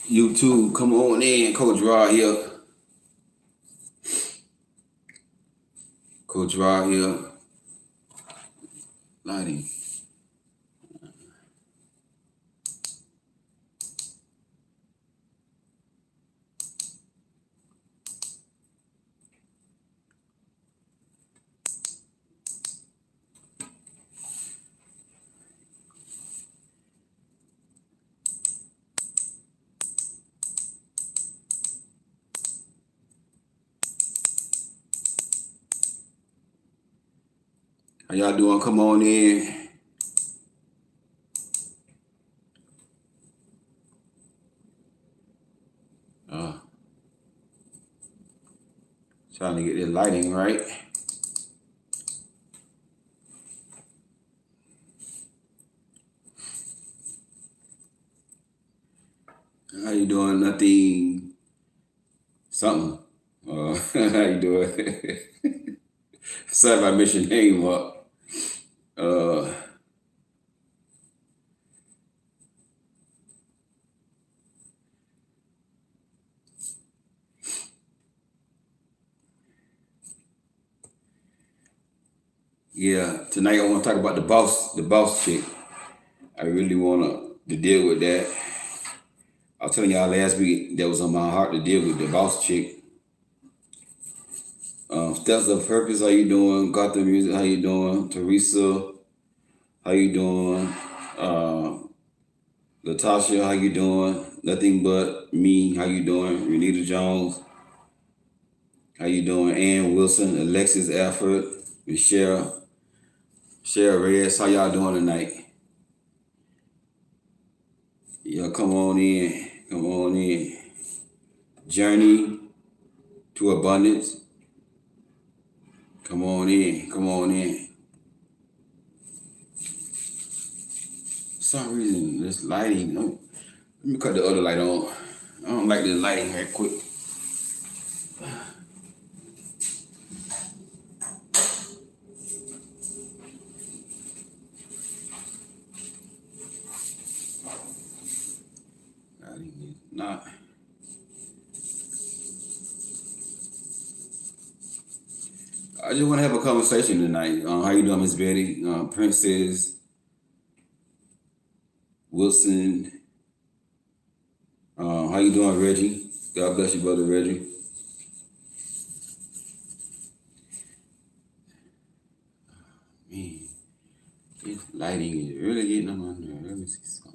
YouTube, come on in. Coach Rod here. Coach Rod here. Lighting. How y'all doing? Come on in. Trying to get this lighting right. How you doing? Nothing. Something. How you doing? Sorry if I missed your name up. Yeah, tonight I want to talk about the boss chick. I really want to deal with that. I was telling y'all last week that was on my heart to deal with the boss chick. Steps of Purpose, how you doing? Got the Music, how you doing? Teresa, how you doing? Latasha, how you doing? Nothing But Me, how you doing? Renita Jones, how you doing? Ann Wilson, Alexis Alford, Michelle Reyes, how y'all doing tonight? Yeah, come on in. Journey to Abundance. Come on in. For some reason, this lighting, let me cut the other light on. I don't like this lighting right quick. Lighting is not. I just want to have a conversation tonight. How you doing, Miss Betty? Princess Wilson. How you doing, Reggie? God bless you, brother Reggie. Man, this lighting is really getting on my nerves. Let me see something.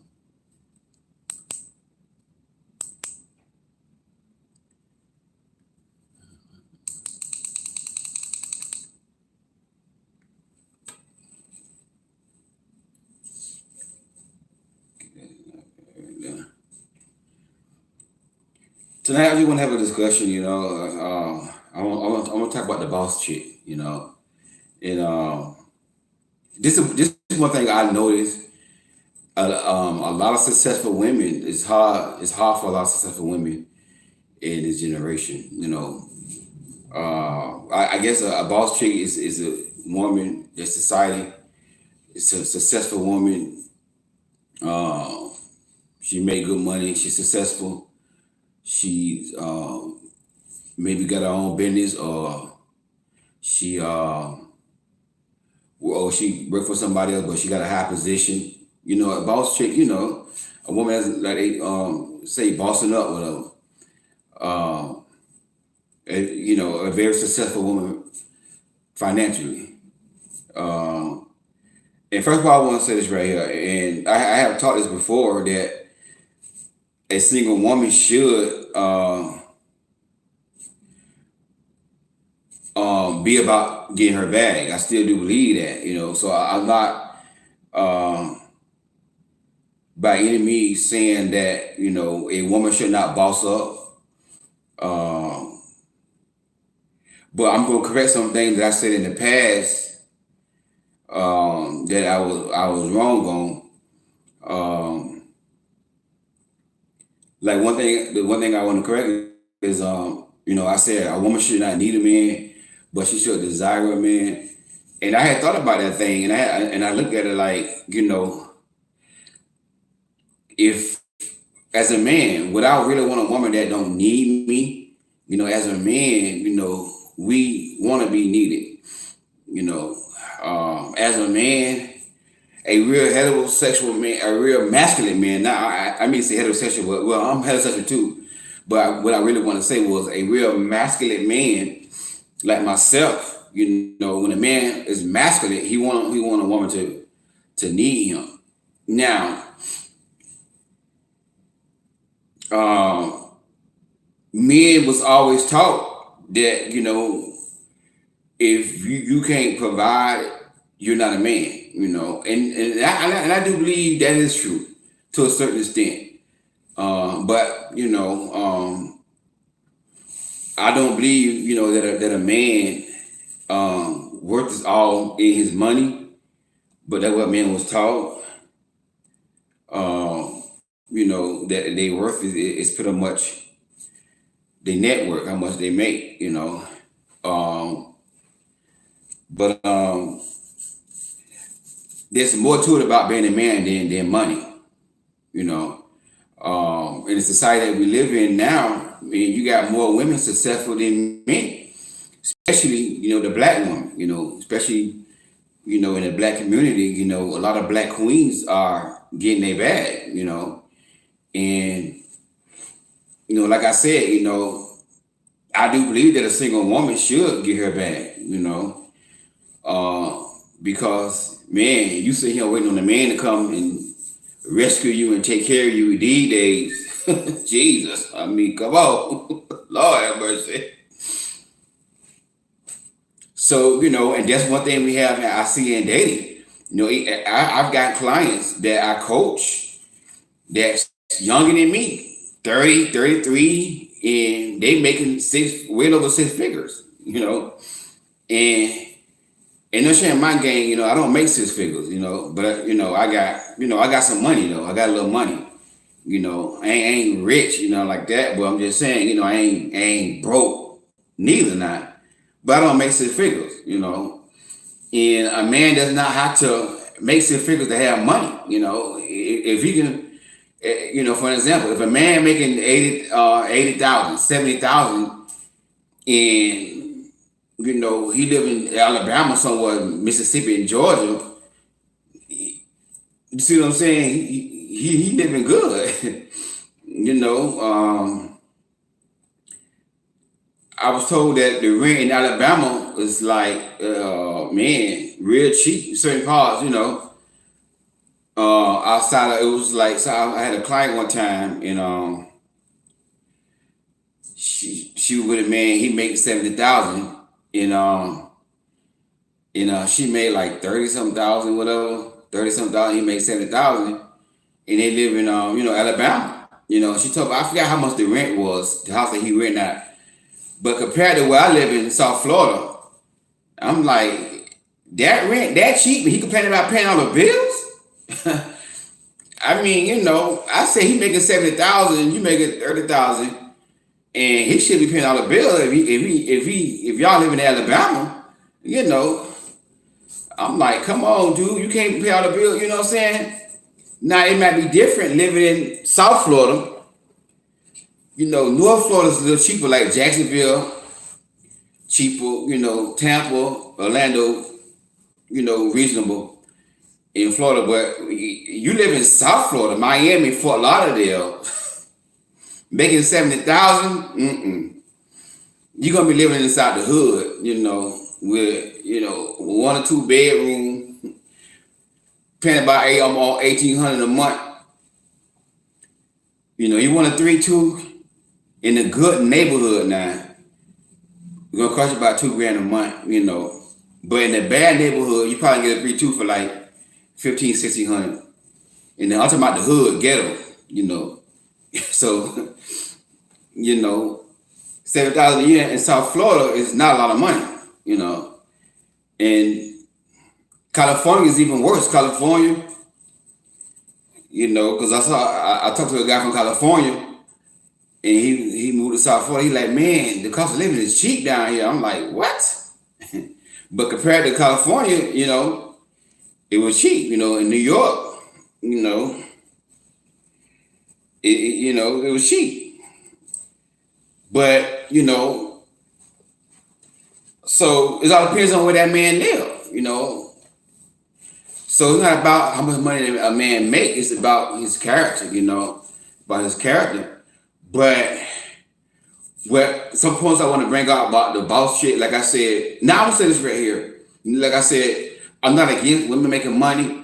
Tonight, I just want to have a discussion. I want to talk about the boss chick. And this is one thing I noticed. A lot of successful women. It's hard for a lot of successful women in this generation. I guess a boss chick is a woman that society. It's a successful woman. She made good money. She's successful. She's maybe got her own business, or she she worked for somebody else, but she got a high position. A boss chick. A woman that's like they say bossing up, whatever. A very successful woman financially. And first of all, I want to say this right here, and I have taught this before, that a single woman should be about getting her bag. I still do believe that, so I'm not by any means saying that, a woman should not boss up. But I'm going to correct some things that I said in the past that I was wrong on. Like the one thing I want to correct is, I said a woman should not need a man, but she should desire a man. And I had thought about that thing, and I looked at it like, if as a man, would I really want a woman that don't need me? As a man, we want to be needed. As a man, a real heterosexual man, a real masculine man. Now, I mean to say heterosexual, but well, I'm heterosexual too. But what I really want to say was a real masculine man like myself. When a man is masculine, he want a woman to need him. Now, men was always taught that if you can't provide, you're not a man. And I do believe that is true to a certain extent. But I don't believe that a man worth is all in his money, but that's what man was taught. That their worth is pretty much the network, how much they make. But there's more to it about being a man than money. In the society that we live in now, I mean, you got more women successful than men, especially the black woman. Especially in the black community. A lot of black queens are getting their bag. And like I said, I do believe that a single woman should get her bag. Because man, you sit here waiting on a man to come and rescue you and take care of you these days. Jesus, I mean, come on. Lord have mercy. So, and that's one thing we have, I see in dating. I've got clients that I coach that's younger than me, 30, 33, and they making well over six figures, and no shame in my game, I don't make six figures, but I got some money though. I got a little money, I ain't rich, like that, but I'm just saying, I ain't broke, neither not, but I don't make six figures, and a man does not have to make six figures to have money, if he can, for example, if a man making 80,000, 70,000, and he live in Alabama somewhere, Mississippi, and Georgia. You see what I'm saying? He living good. I was told that the rent in Alabama is like, man, real cheap in certain parts. Outside of it was like, so I had a client one time, and she was with a man. He made 70,000. And she made like 30-something thousand, whatever, 30-something thousand. He made 70,000, and they live in Alabama. She told me, I forgot how much the rent was, the house that he rent out. But compared to where I live in South Florida, I'm like, that rent that cheap, and he complaining about paying all the bills. I mean, I say he making 70,000, you making 30,000. And he should be paying all the bills if y'all live in Alabama, I'm like, come on, dude, you can't pay all the bills, you know what I'm saying? Now it might be different living in South Florida. North Florida's a little cheaper, like Jacksonville, cheaper, Tampa, Orlando, reasonable in Florida. But you live in South Florida, Miami, Fort Lauderdale, making 70,000, you're gonna be living inside the hood, with one or two bedroom, paying about almost $1,800 a month. You want a 3-2 in a good neighborhood now, it's gonna cost you about $2,000 a month, But in a bad neighborhood, you probably get a 3-2 for like $1,500-1,600. And then I'm talking about the hood, ghetto, So, 7,000 a year in South Florida is not a lot of money, And California is even worse. California, because I talked to a guy from California, and he moved to South Florida. He's like, man, the cost of living is cheap down here. I'm like, what? But compared to California, it was cheap. In New York, it was cheap. But so it all depends on where that man live. So it's not about how much money a man make. It's about his character. About his character. But some points I want to bring out about the boss shit. Like I said, now I'm gonna say this right here. Like I said, I'm not against women making money.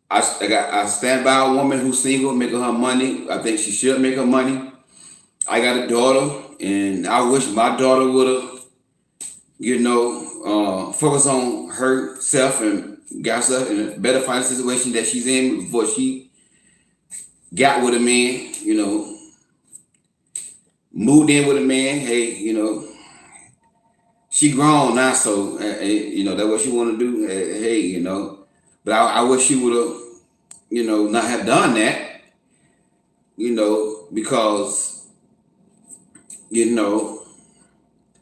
I stand by a woman who's single, making her money. I think she should make her money. I got a daughter, and I wish my daughter would have, focused on herself and got herself in a better financial situation that she's in before she got with a man, moved in with a man. Hey, she grown now, so that's what she want to do. Hey, but I wish she would have, not have done that, because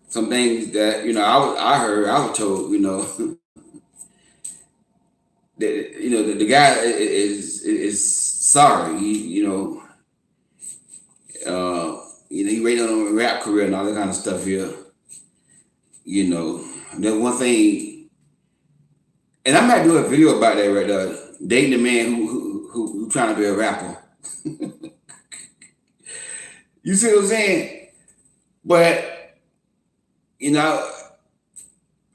some things that I was told, that the guy is sorry. He waiting on a rap career and all that kind of stuff here. There's one thing, and I might do a video about that right there. Dating a man who trying to be a rapper. You see what I'm saying? But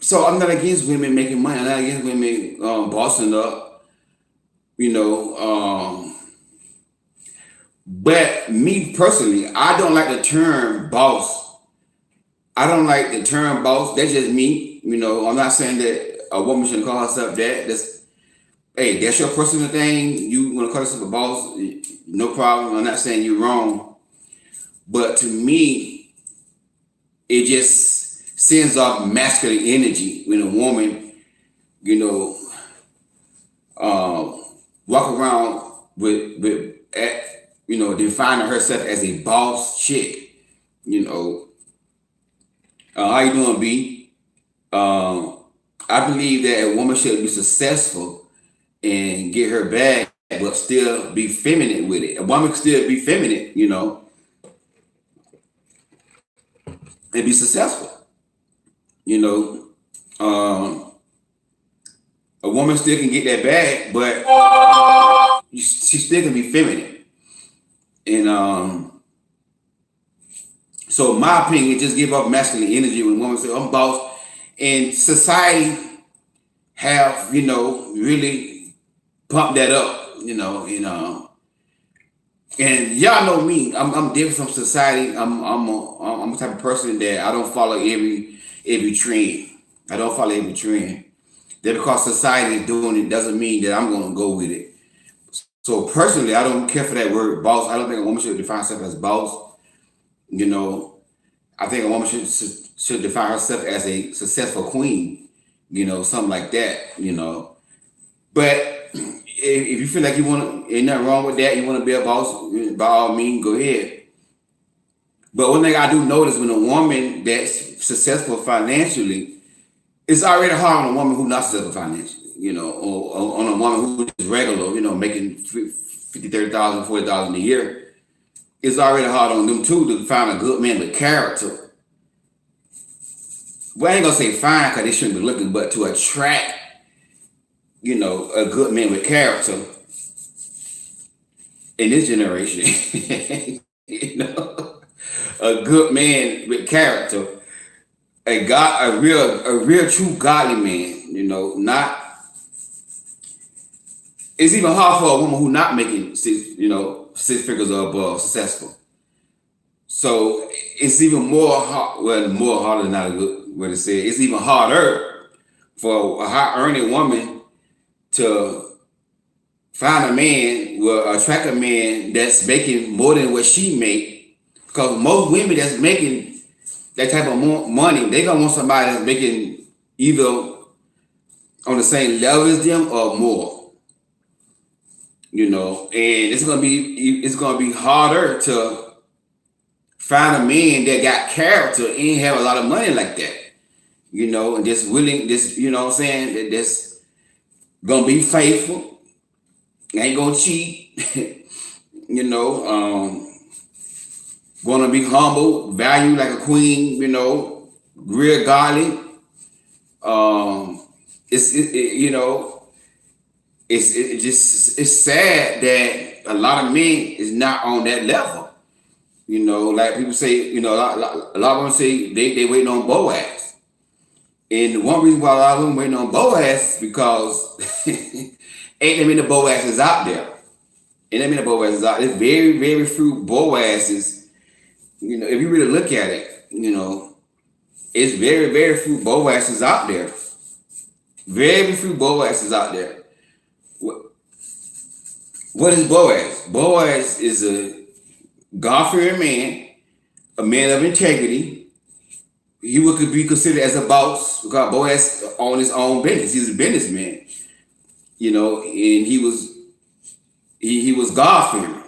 so I'm not against women making money. I'm not against women bossing up. But me personally, I don't like the term boss. I don't like the term boss. That's just me. I'm not saying that a woman shouldn't call herself that. That's your personal thing. You want to call yourself a boss, no problem. I'm not saying you're wrong. But to me, it just sends off masculine energy when a woman, walk around with defining herself as a boss chick. How you doing, B? I believe that a woman should be successful and get her bag, but still be feminine with it. A woman can still be feminine, and be successful. A woman still can get that bag, but she still can be feminine. And so my opinion, just give up masculine energy when women say, I'm boss. And society have, really pumped that up, and y'all know me. I'm different from society. I'm a type of person that I don't follow every trend. I don't follow every trend. That because society is doing it doesn't mean that I'm gonna go with it. So personally, I don't care for that word boss. I don't think a woman should define herself as boss. I think a woman should define herself as a successful queen. Something like that. But if you feel like you want to, ain't nothing wrong with that, you want to be a boss, by all means, go ahead. But one thing I do notice when a woman that's successful financially, it's already hard on a woman who's not successful financially, or on a woman who is regular, making 50, 30,000, 40,000 a year. It's already hard on them too to find a good man with character. Well, I ain't gonna say fine because they shouldn't be looking, but to attract, a good man with character in this generation, a good man with character, a real true godly man, not. It's even hard for a woman who not making six figures or above successful. So it's even more hard. Well, more harder, not a good way to say it. It's even harder for a high earning woman to find a man, attract a man that's making more than what she make. Because most women that's making that type of money, they gonna want somebody that's making either on the same level as them or more. And it's gonna be harder to find a man that got character and have a lot of money like that. And just willing, what I'm saying, that's gonna be faithful, ain't gonna cheat, Gonna be humble, value like a queen, real godly. It's sad that a lot of men is not on that level. Like people say, a lot of them say they waiting on Boaz. And the one reason why a lot of them waiting on Boaz is because ain't that many Boazes out there. Ain't that many Boazes out there. There's very, very few Boazes. If you really look at it, it's very, very few Boazes out there. Very few Boazes out there. What is Boaz? Boaz is a God-fearing man, a man of integrity. He would be considered as a boss because Boaz owned his own business. He's a businessman, and he was God-fearing.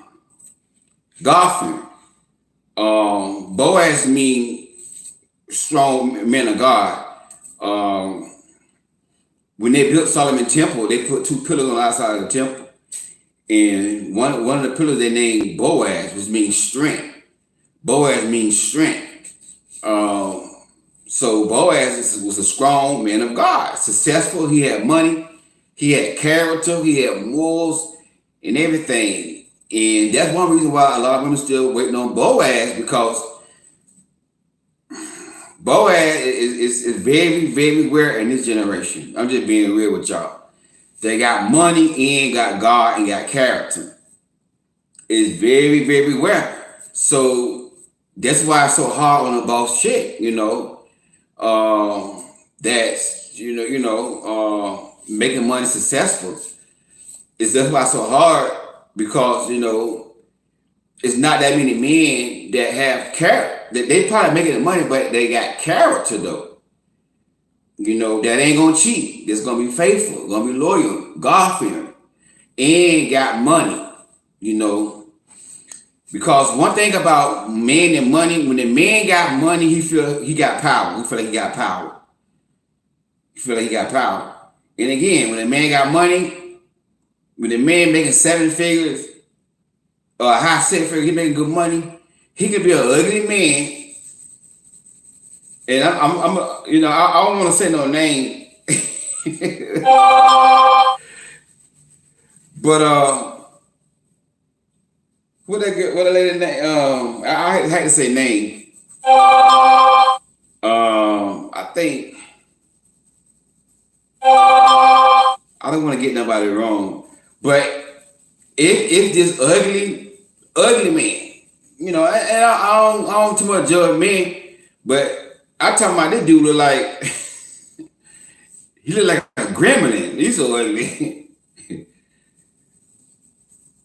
God-fearing. Boaz means strong man of God. When they built Solomon's temple, they put 2 pillars on the outside of the temple. And one of the pillars they named Boaz, which means strength. Boaz means strength. So Boaz was a strong man of God, successful. He had money, he had character, he had morals, and everything. And that's one reason why a lot of women still waiting on Boaz, because Boaz is very, very rare in this generation. I'm just being real with y'all. They got money and got God and got character. It's very, very rare. So that's why it's so hard on a boss chick, that's making money successful. That's why it's so hard, because it's not that many men that have character. They probably making the money, but they got character though. That ain't gonna cheat. That's gonna be faithful, gonna be loyal, God-fearing, and got money. Because one thing about men and money, when the man got money, he feel he got power. He feel like he got power. He feel like he got power. And again, when a man got money, when the man making 7 figures or a high 6 figure, he making good money, he could be an ugly man. And I don't want to say no name, but what a lady name? I had to say name. I think I don't want to get nobody wrong, but if this ugly man, and I don't too much judge men, but I'm talking about this dude look like he look like a gremlin. He's so ugly.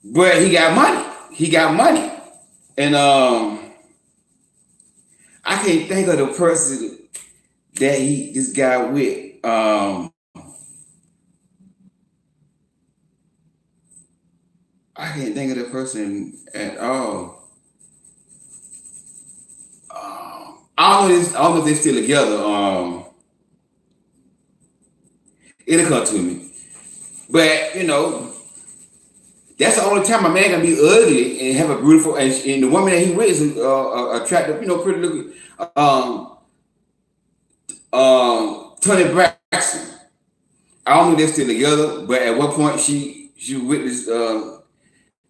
But he got money. He got money. And I can't think of the person that this guy with. I can't think of the person at all. I don't know if they're still together. It'll come to me. But, that's the only time a man can be ugly and have a beautiful, and the woman that he with is attractive, pretty looking. Tony Braxton. I don't know if they're still together, but at one point she witnessed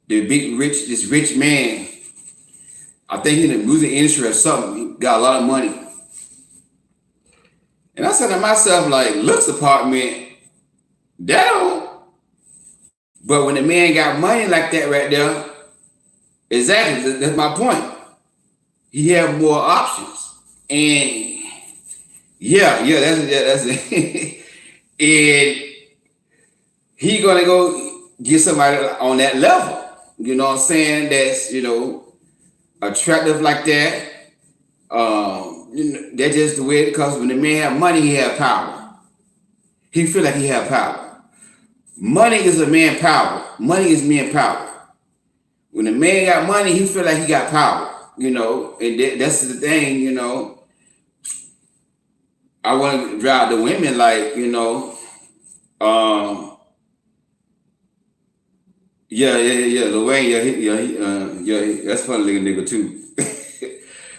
this rich man. I think he's in the music industry or something. He got a lot of money. And I said to myself, like, looks apartment, that don't. But when the man got money like that right there, exactly, that's my point. He had more options. And that's it. And he gonna go get somebody on that level. You know what I'm saying? That's, attractive like that. That's just the way it, because when the man have money, he have power. He feel like he have power. Money is a man power. Money is man power. When the man got money, he feel like he got power. And that's the thing. I want to drive the women like, yeah. Lil Wayne, that's funny looking nigga too.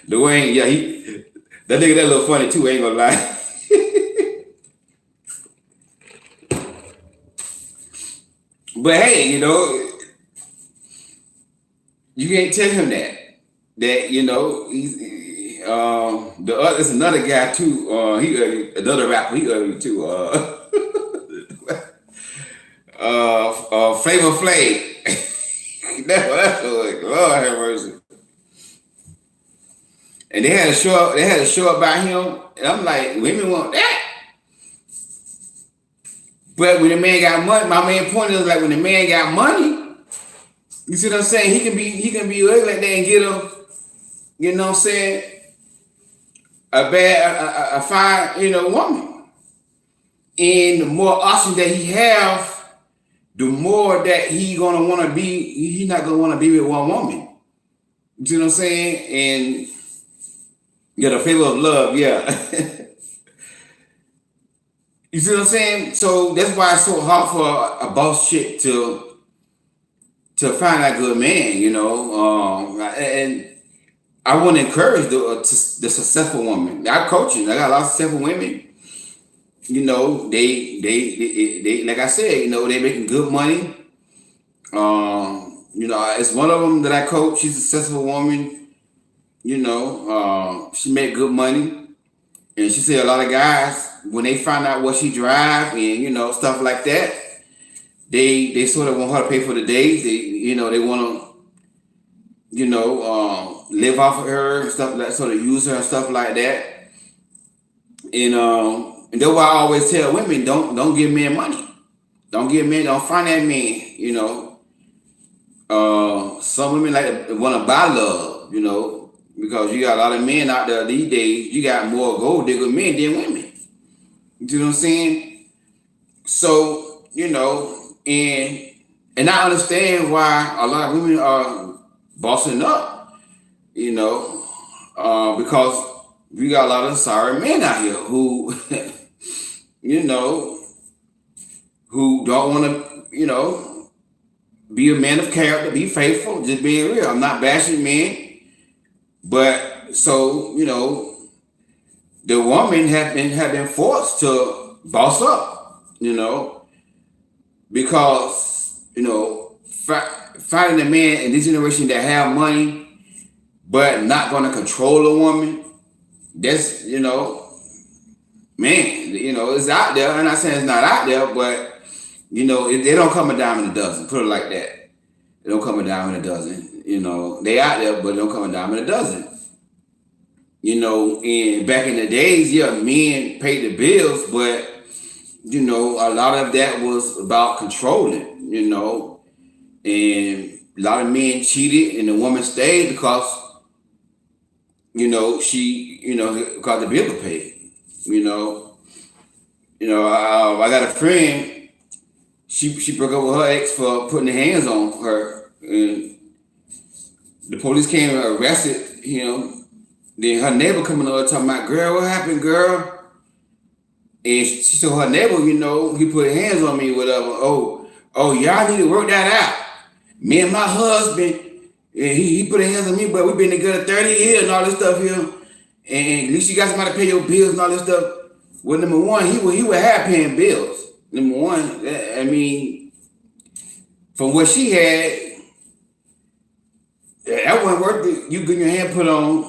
Lil Wayne, that nigga that little funny too. Ain't gonna lie. But hey, you can't tell him that. That he's the other. It's another guy too. He another rapper. He ugly too. Flavor Flav. That's what. Lord have mercy. And they had a show. They had a show about him, and I'm like, women want that. But when the man got money, my main point is like when the man got money, you see what I'm saying? He can be ugly like that and get a, you know what I'm saying, a fine, woman. And the more options that he have, the more that he gonna want to be. He's not gonna want to be with one woman. You see what I'm saying? And the favor of love, yeah. You see what I'm saying? So that's why it's so hard for a boss chick to find that good man, and I want to encourage the successful woman. I coaching. I got a lot of successful women. They like I said, they making good money. It's one of them that I coach. She's a successful woman. She made good money. And she said a lot of guys, when they find out what she drive and, stuff like that, they sort of want her to pay for the days. They want to, live off of her and stuff like that, sort of use her and stuff like that. And that's why I always tell women, don't give men money. Don't find that man, some women want to buy love, because you got a lot of men out there these days. You got more gold digger men than women. You know what I'm saying? So, and I understand why a lot of women are bossing up, because we got a lot of sorry men out here who, who don't want to, be a man of character, be faithful, just being real. I'm not bashing men. But so, the woman have been forced to boss up, because, finding a man in this generation that have money, but not going to control a woman, that's, man, it's out there. I'm not saying it's not out there, but, they don't come a dime in a dozen, put it like that. They don't come a dime in a dozen. They out there, but they don't come a dime in a dozen. And back in the days, men paid the bills, but a lot of that was about controlling, and a lot of men cheated and the woman stayed because, she, because the bill was paid, I got a friend, she broke up with her ex for putting their hands on her, and the police came and arrested him. Then her neighbor coming over talking about, girl, what happened, girl? And she told her neighbor, he put his hands on me, whatever. Oh, y'all need to work that out. Me and my husband, he put his hands on me, but we've been together 30 years and all this stuff here. And at least you got somebody to pay your bills and all this stuff. Well, number one, he would have paying bills. Number one, I mean, from what she had, that wasn't worth it. You getting your hand put on,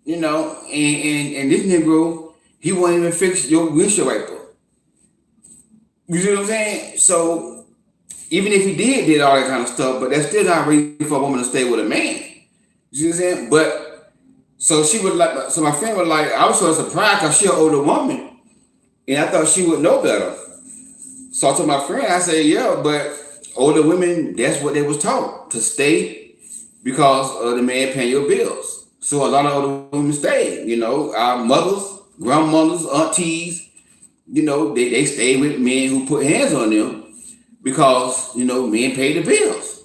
and this Negro, he won't even fix your windshield wiper. You see what I'm saying? So even if he did all that kind of stuff, but that's still not reason for a woman to stay with a man. You see what I'm saying? But so she was like, so my friend was like, I was so surprised because she's an older woman, and I thought she would know better. So I told my friend, I said, yeah, but older women, that's what they was taught, to stay because of the man paying your bills. So a lot of older women stay, our mothers, grandmothers, aunties, they stay with men who put hands on them because, men pay the bills,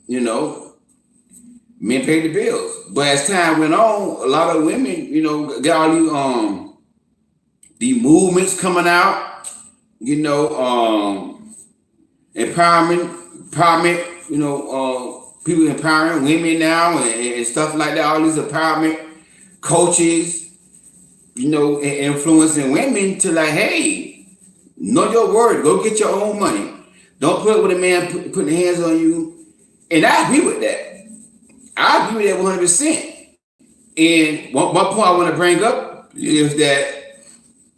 men pay the bills. But as time went on, a lot of women, got all these movements coming out, empowerment, people empowering women now and stuff like that. All these empowerment coaches, influencing women to like, hey, know your word. Go get your own money. Don't put it with a man putting hands on you. And I agree with that. I agree with that 100%. And one point I want to bring up is that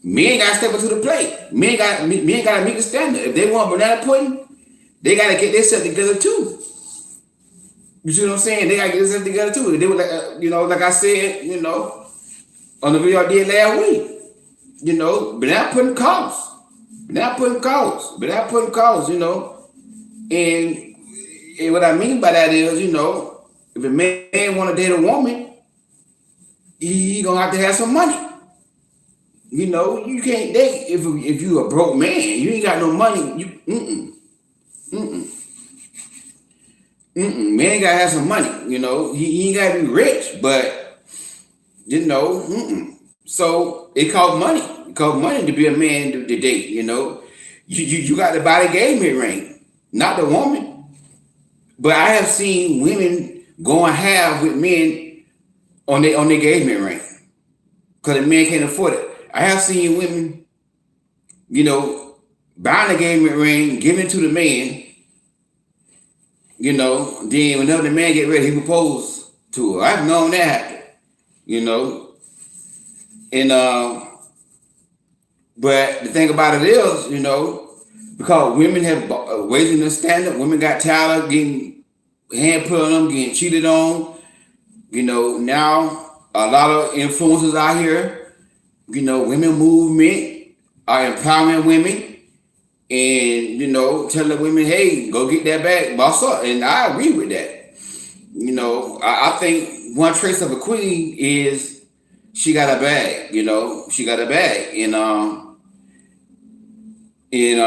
men got to step up to the plate. Men got to meet the standard. If they want banana pudding, they got to get themselves together too. You see what I'm saying? They got to get themselves together too. They were like, like I said, on the video I did last week, banana pudding costs. Banana pudding costs, And what I mean by that is, if a man want to date a woman, he gonna have to have some money. You can't date if you a broke man. You ain't got no money. Man gotta have some money. He ain't gotta be rich, but So it costs money. It costs money to be a man to date. You got to buy the engagement ring, not the woman. But I have seen women go and have with men on the engagement ring because the man can't afford it. I have seen women, buying the engagement ring, giving it to the man, then whenever the man get ready, he propose to her. I've known that happen, And but the thing about it is, because women have raising the standard, women got tired of getting hand put on them, getting cheated on. Now a lot of influencers out here, women movement are empowering women and, telling women, hey, go get that bag, boss up. And I agree with that. I think one trace of a queen is she got a bag, she got a bag. And in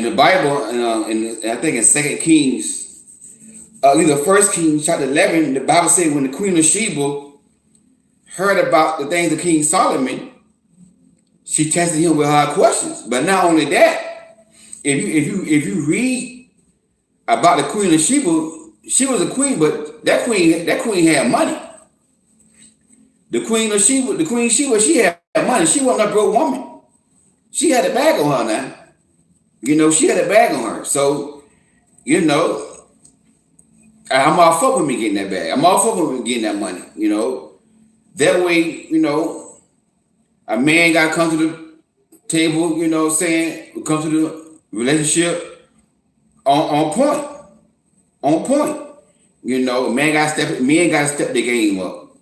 the Bible, and I think in 2 Kings, either 1 Kings chapter 11, the Bible says when the Queen of Sheba heard about the things of King Solomon, she tested him with hard questions. But not only that, if you read about the Queen of Sheba, she was a queen, but that queen had money. The Queen Sheba, she had money. She wasn't a broke woman. She had a bag on her now. She had a bag on her. So, I'm all for with me getting that bag. I'm all for with me getting that money, That way, a man got to come to the table, come to the relationship on point. On point. Men got to step the game up.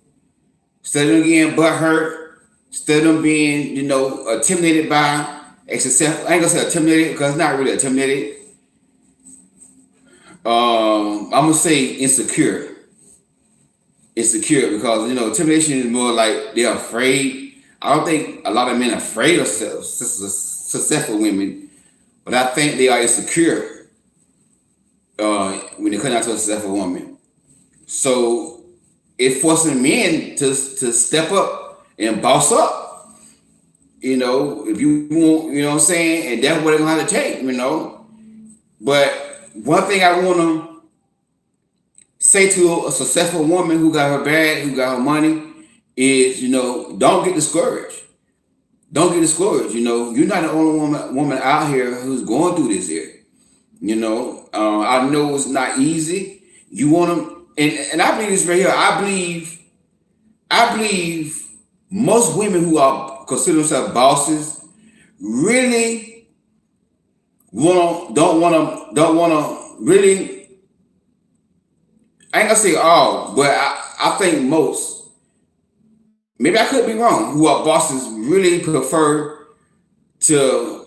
Instead of them getting butt hurt, instead of them being, intimidated by a successful, I ain't gonna say intimidated because it's not really intimidated. I'm gonna say insecure. Insecure because intimidation is more like they're afraid. I don't think a lot of men are afraid of successful women, but I think they are insecure when they come out to a successful woman. So it's forcing men to step up and boss up. If you want, what I'm saying, and that's what they're gonna have to take, But one thing I want to say to a successful woman who got her bag, who got her money, is, don't get discouraged. Don't get discouraged. You're not the only woman out here who's going through this here. I know it's not easy. You want to, and I believe this right here. I believe most women who are consider themselves bosses really don't want to really. I ain't gonna say all, but I think most. Maybe I could be wrong. Who are bosses really prefer to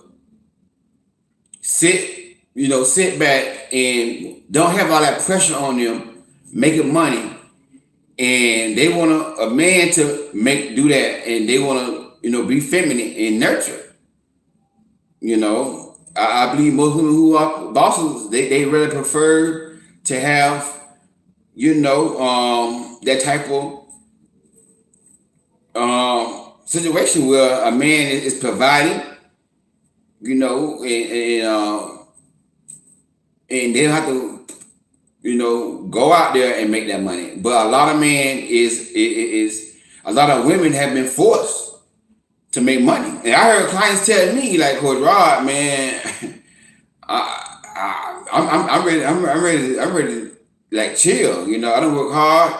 sit back and don't have all that pressure on them making money, and they want a man to do that, and they want to be feminine and nurture. I believe most women who are bosses they really prefer to have that type of situation where a man is providing, and they don't have to go out there and make that money. But a lot of men is a lot of women have been forced to make money. And I heard clients tell me, like, Coach Rod, man, I'm ready. I'm ready to like chill. I don't work hard.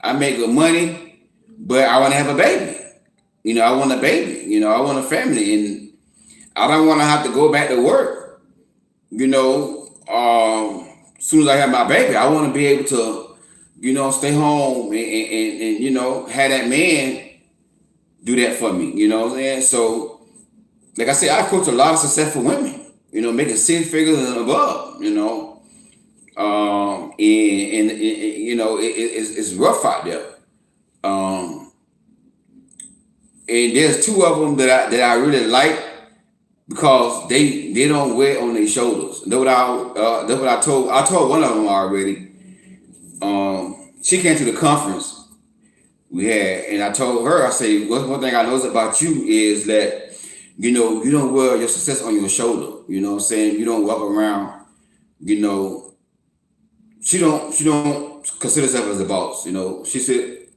I make good money, but I want to have a baby. I want a baby. I want a family, and I don't want to have to go back to work. As soon as I have my baby, I want to be able to, stay home and have that man do that for me. You know what I'm saying? So, like I said, I coach a lot of successful women. Making 6 figures and above. It's rough out there. And there's 2 of them that I really like because they don't wear on their shoulders. That's what I told one of them already. She came to the conference we had, and I told her, I say, one thing I noticed about you is that you don't wear your success on your shoulder. You know what I'm saying? You don't walk around. She don't consider herself as a boss. She said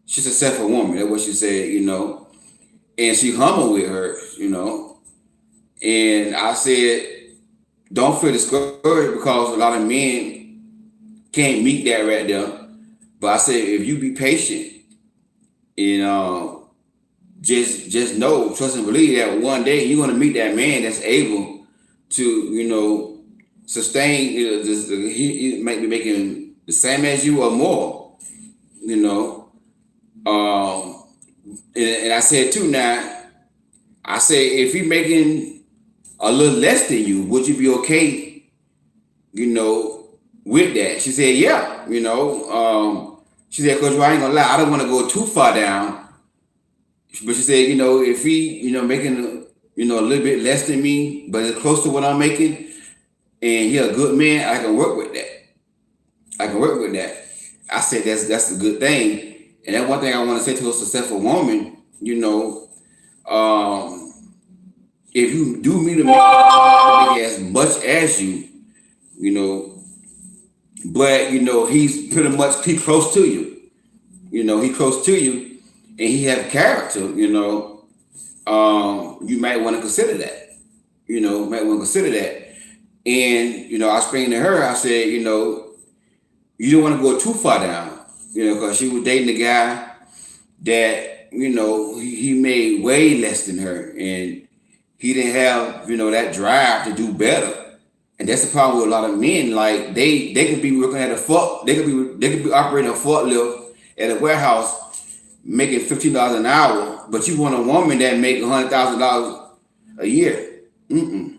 she's a successful woman. That's what she said. And she humble with her. And I said, don't feel discouraged because a lot of men can't meet that right there. But I said, if you be patient and just know, trust and believe that one day you're gonna meet that man that's able to, sustain. He might be making the same as you or more. And I said too now. I say if he making a little less than you, would you be okay? With that? She said, yeah. She said, Coach, I ain't gonna lie, I don't want to go too far down. But she said, if he, making a little bit less than me, but it's close to what I'm making, and he a good man, I can work with that. I said that's a good thing. And that's one thing I want to say to a successful woman, if you do meet a man as much as you, but he's pretty much close to you. He close to you. And he have character, you might want to consider that. And, I explained to her, I said, you don't want to go too far down, because she was dating a guy that, he made way less than her. And he didn't have, that drive to do better. And that's the problem with a lot of men. Like they could be working at they could be operating a forklift at a warehouse, making $15 an hour, but you want a woman that make $100,000 a year. They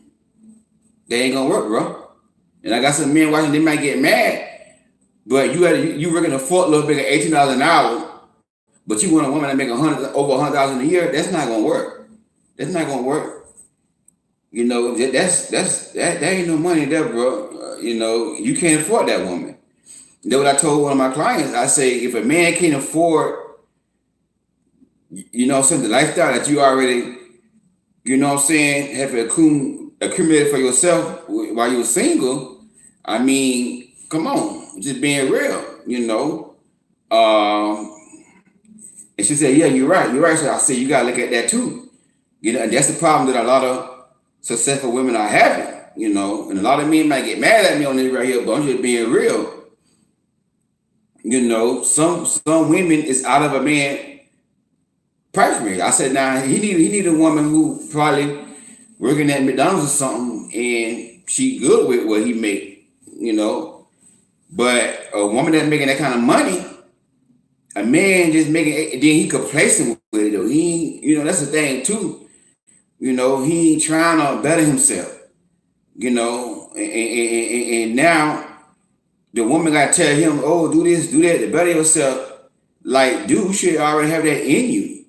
ain't gonna work, bro. And I got some men watching, they might get mad, but you working a forklift making $18 an hour, but you want a woman that make over $100,000 a year. That's not gonna work. That's not gonna work. That ain't no money there, bro. You can't afford that woman. That's what I told one of my clients. I say, if a man can't afford the lifestyle that you already, have accumulated for yourself while you were single. I mean, come on, just being real, And she said, yeah, you're right. So I said, you gotta look at that too. And that's the problem that a lot of successful women are having, and a lot of men might get mad at me on this right here, but I'm just being real. Some women is out of a man price range. I said, now he need a woman who probably working at McDonald's or something, and she good with what he make, But a woman that's making that kind of money, a man just making, then he complacent with it though. He ain't, that's the thing too. He ain't trying to better himself. And now the woman got to tell him, oh, do this, do that to better yourself. Like, dude, you should already have that in you.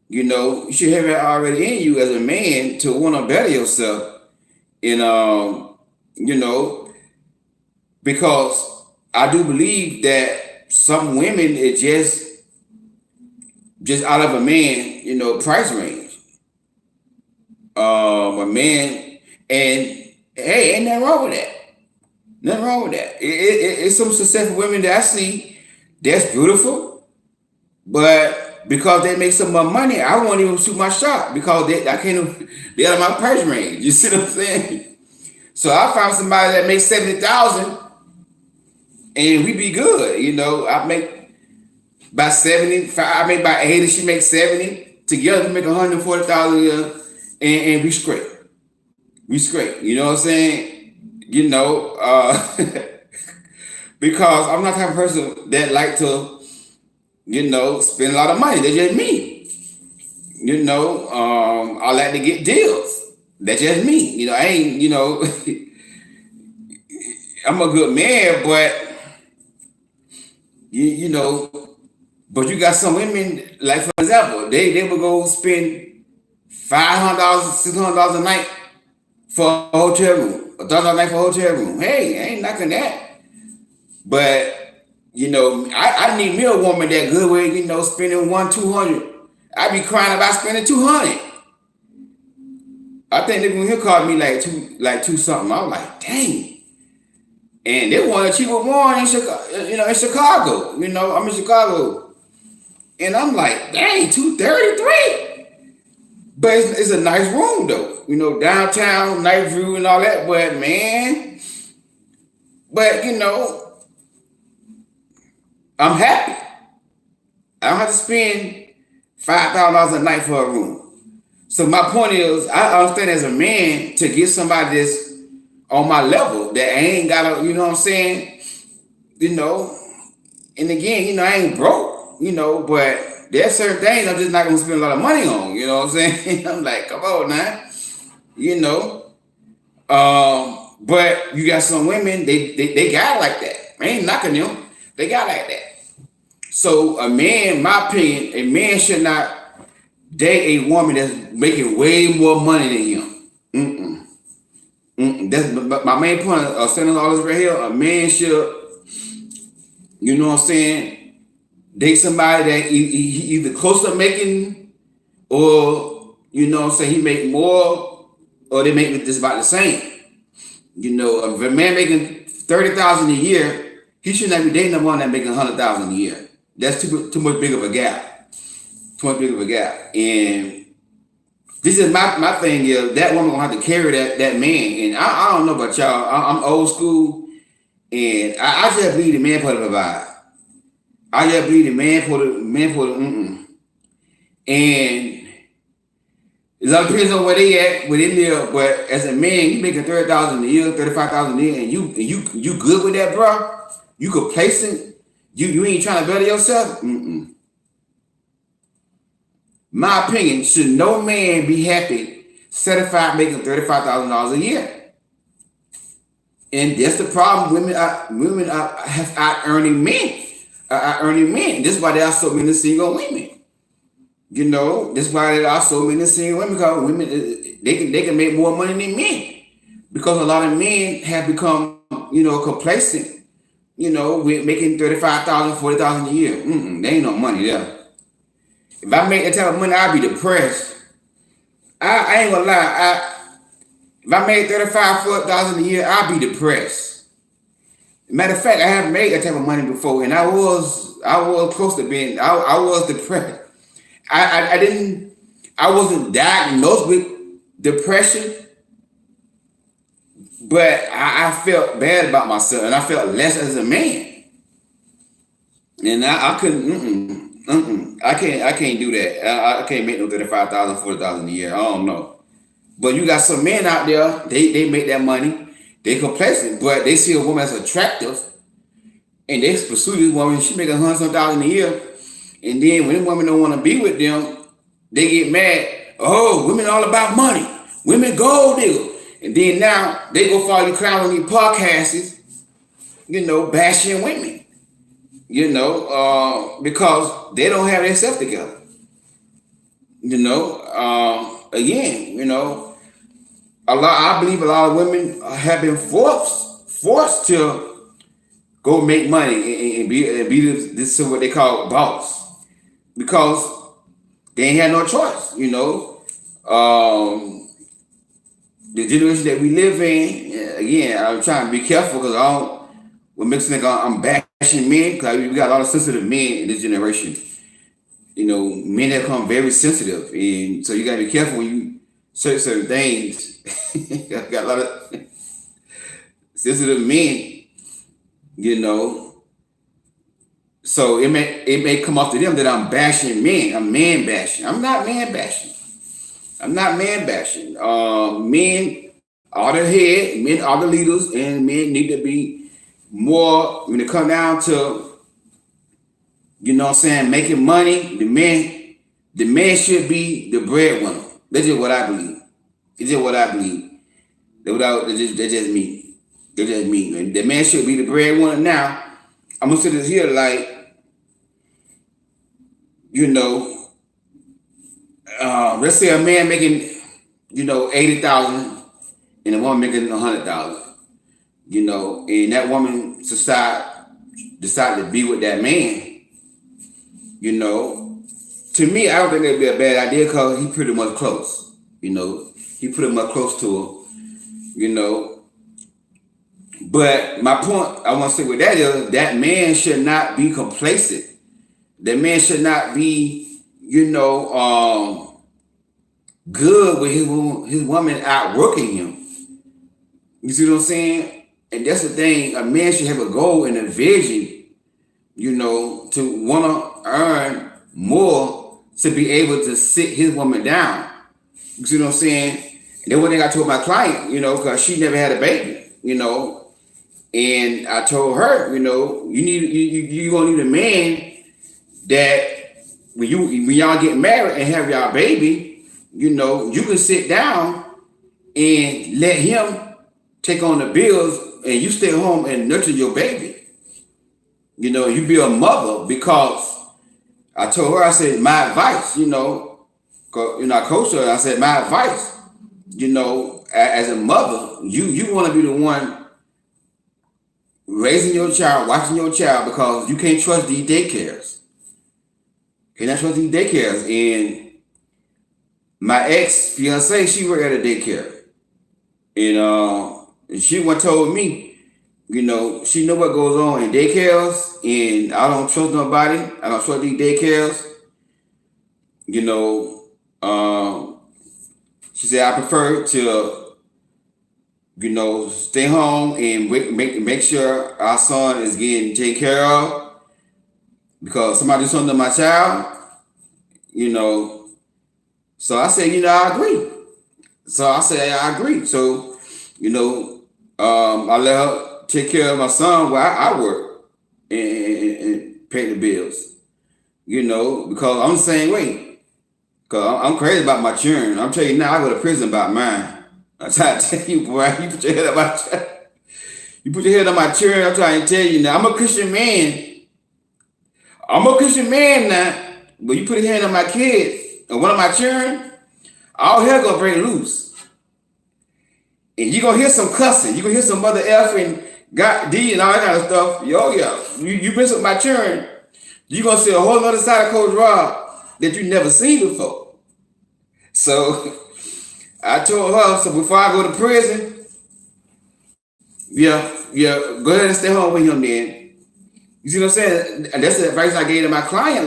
You should have it already in you as a man to want to better yourself. And, because I do believe that some women, it just out of a man, price range. A man, and hey, ain't nothing wrong with that. Nothing wrong with that. It's some successful women that I see that's beautiful, but because they make some more money, I won't even shoot my shot because I can't. They're out of my price range. You see what I'm saying? So I found somebody that makes 70,000, and we be good. I make about 70. I make about 80. She makes 70. Together we make 140,000 a year, and we straight. We straight. You know what I'm saying? Because I'm not the type of person that like to, spend a lot of money. That's just me. I like to get deals. That's just me. I ain't, I'm a good man, but but you got some women, like for example, they will go spend $500, $600 a night for a hotel room, $1,000 a night for a hotel room. Hey, I ain't knocking that. But I need me a woman that good with, spending 200. I be crying about spending 200. I think they when he called me like two something. I was like, dang. And they want a cheaper one in Chicago. In Chicago. I'm in Chicago, and I'm like, dang, 233. But it's a nice room though. Downtown, night view and all that. But man, I'm happy. I don't have to spend $5,000 a night for a room. So my point is, I understand as a man to get somebody that's on my level that I ain't gotta, you know what I'm saying? And again, I ain't broke, but there's certain things I'm just not gonna spend a lot of money on, you know what I'm saying? I'm like, come on now, but you got some women, they got like that. I ain't knocking them, they got like that. So a man, in my opinion, a man should not date a woman that's making way more money than him. That's my main point of saying all this right here. A man should, you know what I'm saying, date somebody that he either close to making, or you know what I'm saying, he make more, or they make just about the same. If a man making 30,000 a year, he should not be dating the one that making 100,000 a year. That's too much big of a gap. Too much big of a gap. And this is my thing is that woman gonna have to carry that man. And I don't know about y'all. I'm old school, and I just believe the man put the vibe. I just believe the man put it. And it all depends on where they at, where they live. But as a man, you making 30,000 a year, 35,000 a year, and you good with that, bro. You complacent. You ain't trying to better yourself. My opinion, should no man be happy certified making $35,000 a year? And that's the problem. Women have out earning men. This is why there are so many single women. This is why there are so many single women, because women they can make more money than men, because a lot of men have become complacent. With making 35,000, 40,000 a year. There ain't no money there. If I make that type of money, I'd be depressed. I ain't gonna lie. If I made 35,000, 40,000 a year, I'd be depressed. Matter of fact, I haven't made that type of money before, and I was close to being. I was depressed. I wasn't diagnosed with depression, but I felt bad about myself, and I felt less as a man. And I couldn't. I can't do that. I can't make no 35,000, 40,000 a year. I don't know. But you got some men out there, they make that money. They complacent, but they see a woman as attractive, and they pursue this woman. She make $100,000 a year, and then when the women don't want to be with them, they get mad. Oh, women all about money. Women gold digger. And then now they go follow you crowd on these podcasts, bashing women. Because they don't have themselves together. Again, I believe a lot of women have been forced to go make money and be this is what they call boss, because they ain't had no choice. the generation that we live in, again, I'm trying to be careful because I don't. What makes me think I'm bashing men because we got a lot of sensitive men in this generation. Men have become very sensitive, and so you gotta be careful when you search certain things. Got a lot of sensitive men, So it may come off to them that I'm bashing men. I'm man bashing. I'm not man bashing. Men are the head, men are the leaders, and men need to be more when it come down to, making money. The man should be the breadwinner. That's just what I believe. It's just what I believe. That's just me. That's just me. And the man should be the breadwinner. Now, I'm gonna sit this here like, let's say a man making, 80,000 and a woman making 100,000, and that woman decide to be with that man, to me, I don't think that'd be a bad idea because he pretty much close, he pretty much close to her, But my point I want to say with that is that man should not be complacent. That man should not be, good with his woman outworking him. You see what I'm saying? And that's the thing. A man should have a goal and a vision, to want to earn more to be able to sit his woman down. You see what I'm saying? And then one thing I told my client, because she never had a baby, and I told her, you gonna need a man that when y'all get married and have y'all baby, you can sit down and let him take on the bills and you stay home and nurture your baby. You be a mother because I told her, I said, my advice, I coached her, I said, my advice, as a mother, you want to be the one raising your child, watching your child, because you can't trust these daycares. Cannot trust these daycares. And my ex-fiance, she worked at a daycare. And she told me, she know what goes on in daycares, and I don't trust nobody. I don't trust these daycares. She said, I prefer to, stay home and make sure our son is getting taken care of, because somebody do something to my child, So I said, I agree. I agree. So, I let her take care of my son while I work and pay the bills, because I'm the same way. Because I'm crazy about my children. I'm telling you now, I go to prison about mine. I'm trying to tell you, boy, you put your head on my child. You put your head on my children. I'm trying to tell you now, I'm a Christian man. Now, but you put your hand on my kids and one of my children, all hell gonna break loose. And you're gonna hear some cussing. You're gonna hear some mother F and God D and all that kind of stuff. You mess with my children, you're gonna see a whole other side of Coach Rob that you never seen before. So I told her, so before I go to prison, go ahead and stay home with him then. You see what I'm saying? And that's the advice I gave to my client,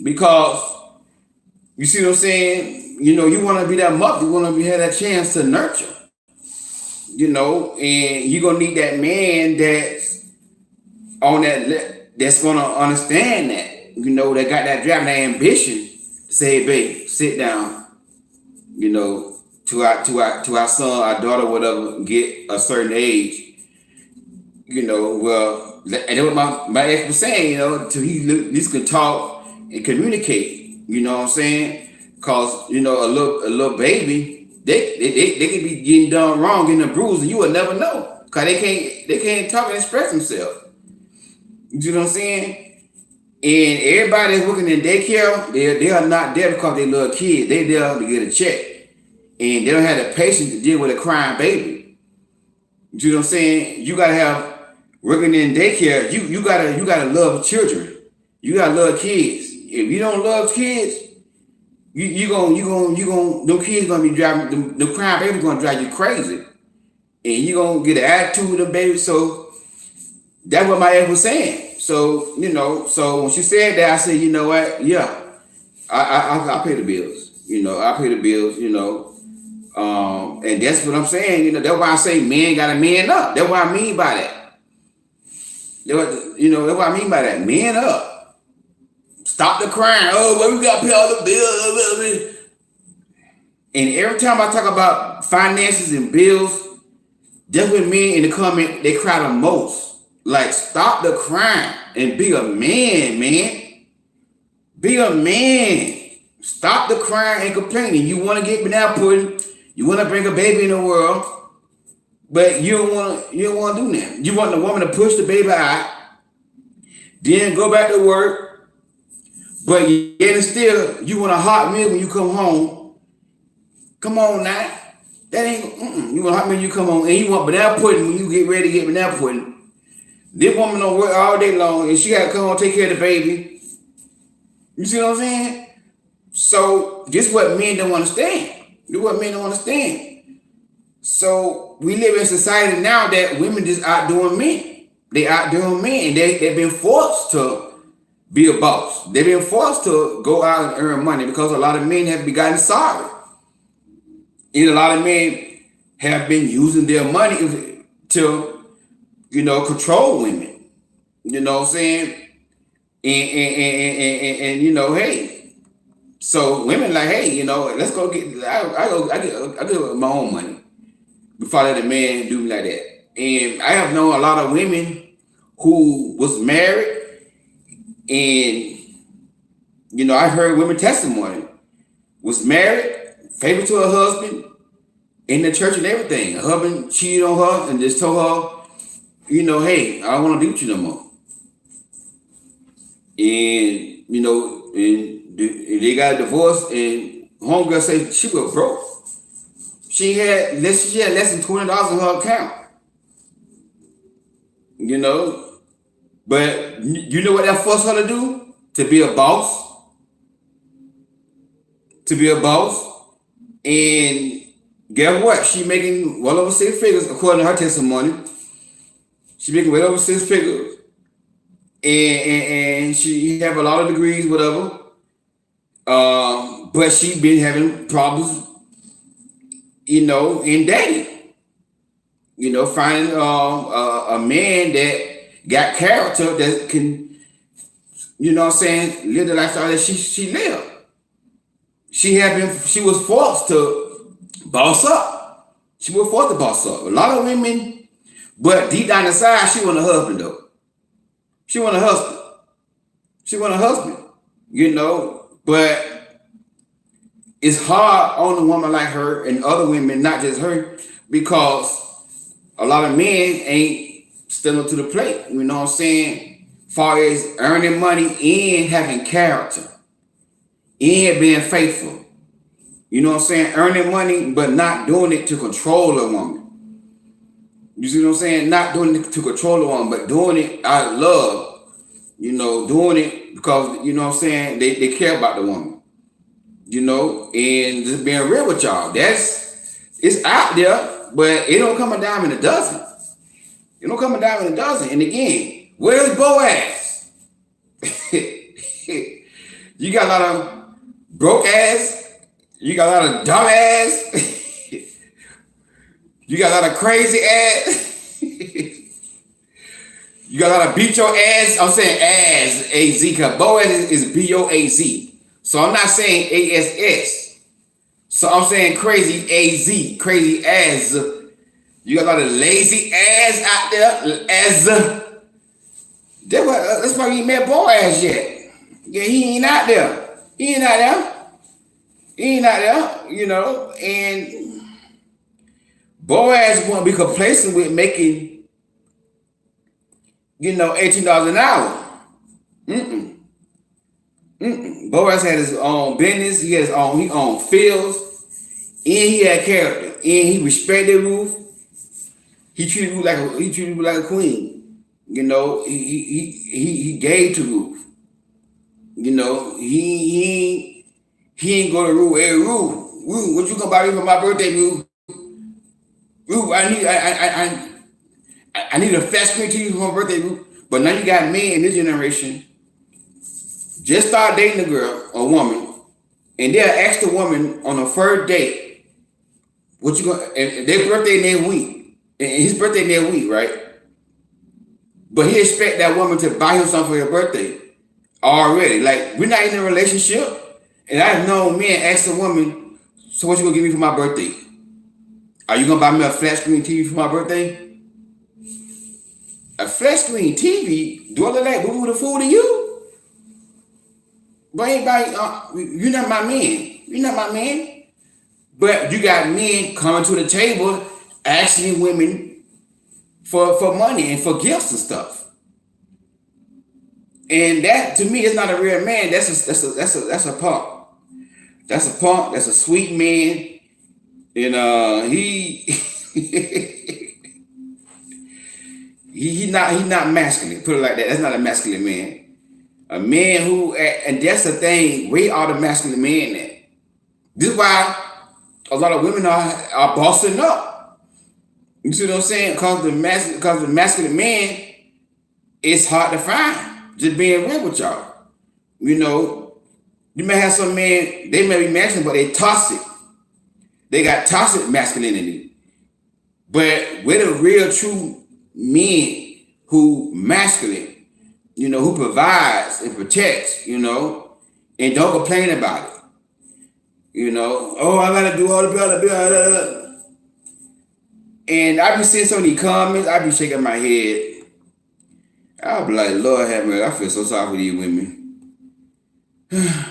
because you see what I'm saying? You want to be that mother. You want to have that chance to nurture. And you're going to need that man that's on that's going to understand that, that got that drive and that ambition to say, hey, babe, sit down, to our son, our daughter, whatever, get a certain age. And then what my ex was saying, till he at least can talk and communicate. You know what I'm saying? Because a little baby, they can be getting done wrong, getting a bruise, and you will never know because they can't talk and express themselves. You know what I'm saying? And everybody that's working in daycare, they are not there because they love kids. They there to get a check, and they don't have the patience to deal with a crying baby. You know what I'm saying? You gotta have working in daycare. You gotta love children. You gotta love kids. If you don't love kids, them kids gonna be driving the crime baby gonna drive you crazy, and you gonna get an attitude with them baby. So that's what my ex was saying. So so when she said that, I said, you know what? Yeah, I pay the bills. I pay the bills. And that's what I'm saying. That's why I say men gotta man up. That's what I mean by that. That's what I mean by that. Man up. Stop the crying. Oh, well, we gotta pay all the bills. And every time I talk about finances and bills, that's what men in the comment they cry the most. Like, stop the crying and be a man, man. Be a man. Stop the crying and complaining. You want to get banana pudding. You want to bring a baby in the world, but you don't want to do that. You want the woman to push the baby out, then go back to work, but yet and still you want a hot meal when you come home. Come on now. That ain't, you want hot meal when you come home, and you want banana pudding when you get ready to get banana pudding. This woman don't work all day long, and she got to come home and take care of the baby. You see what I'm saying? So this is what men don't understand. This is what men don't understand. So we live in a society now that women just outdoing men. They outdoing men. They've been forced to be a boss. They've been forced to go out and earn money because a lot of men have gotten sorry. And a lot of men have been using their money to, control women. You know what I'm saying? And hey. So women like, hey, let's go get. I get my own money before I let a man do me like that. And I have known a lot of women who was married, and I heard women testimony, was married, faithful to her husband in the church and everything. Her husband cheated on her and just told her, hey, I don't want to be with you no more. And they got a divorce, and homegirl said she was broke. She had less than $20 in her account. But you know what that forced her to do? To be a boss. To be a boss. And guess what? She making well over 6 figures, according to her testimony. She making well over 6 figures. And she have a lot of degrees, whatever. But she been having problems, in dating. Finding a man that got character that can, live the lifestyle that she lived. She was forced to boss up. She was forced to boss up. A lot of women, but deep down inside, she want a husband though. She want a husband. She want a husband, but it's hard on a woman like her and other women, not just her, because a lot of men ain't stepping up to the plate. You know what I'm saying? Far as earning money and having character and being faithful. You know what I'm saying? Earning money, but not doing it to control a woman. You see what I'm saying? Not doing it to control a woman, but doing it out of love. Doing it because, what I'm saying, they care about the woman. And just being real with y'all. It's out there, but it don't come a dime in a dozen. It don't come a dime in a dozen. And again, where's Boaz? You got a lot of broke ass. You got a lot of dumb ass. You got a lot of crazy ass. You got a lot of beat your ass. I'm saying ass, A-Z, because Boaz is B-O-A-Z. So I'm not saying A-S-S. So I'm saying crazy A-Z, crazy ass. You got a lot of lazy ass out there. As that's why you ain't met Boaz yet. Yeah, he ain't out there. He ain't out there. He ain't out there, and Boaz won't be complacent with making, $18 an hour. Boaz had his own business. He had he owned fields, and he had character, and he respected Ruth. He treated Ruth like a queen. He gave to Ruth. He He ain't go to Rue. Hey, Rue, what you gonna buy me for my birthday, Rue? Rue, I need a flat screen TV for my birthday, Rue. But now you got men in this generation just start dating a girl, a woman, and they'll ask the woman on the first date, what you gonna, and their birthday in their week, and his birthday in their week, right? But he expect that woman to buy him something for your birthday already. Like, we're not in a relationship, and I've known men ask a woman, so what you gonna give me for my birthday? Are you gonna buy me a flat screen TV for my birthday? A flat screen TV? Do I look like boo-boo the fool to you? But anybody, you're not my man. You're not my man. But you got men coming to the table asking women for money and for gifts and stuff. And that, to me, is not a real man. That's a punk. That's a punk. That's a sweet man. And he not masculine. Put it like that. That's not a masculine man. A man who, and that's the thing, we are the masculine man at. This is why a lot of women are bossing up. You see what I'm saying? Because the masculine man, it's hard to find. Just being real with y'all. You know, you may have some men, they may be masculine, but they toxic. They got toxic masculinity. But we're the real true men who masculine. You know, who provides and protects, you know, and don't complain about it. You know, oh, I gotta do all the blah. And I be seeing some of these comments, I be shaking my head. I'll be like, Lord have mercy, I feel so sorry for these women. And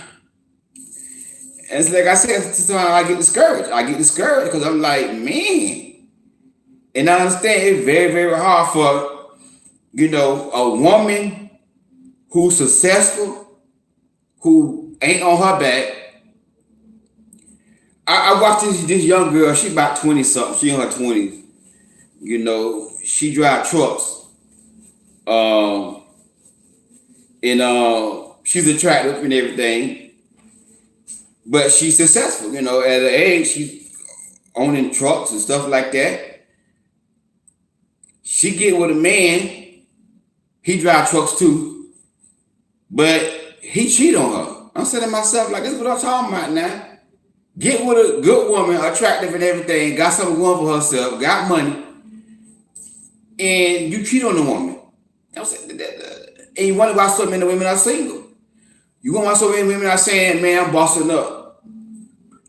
it's like I said, sometimes I get discouraged. I get discouraged because I'm like, man. And I understand it's very, very hard for, you know, a woman who's successful, who ain't on her back. I watched this young girl, she about 20 something, she in her 20s. You know, she drive trucks. She's attractive and everything. But she's successful, you know, at her age, she's owning trucks and stuff like that. She get with a man, he drive trucks too. But he cheated on her. I'm saying to myself, like, this is what I'm talking about now. Get with a good woman, attractive and everything, got something going for herself, got money, and you cheat on the woman. I'm saying, and you wonder why so many women are single. You wonder why so many women are saying, man, I'm bossing up.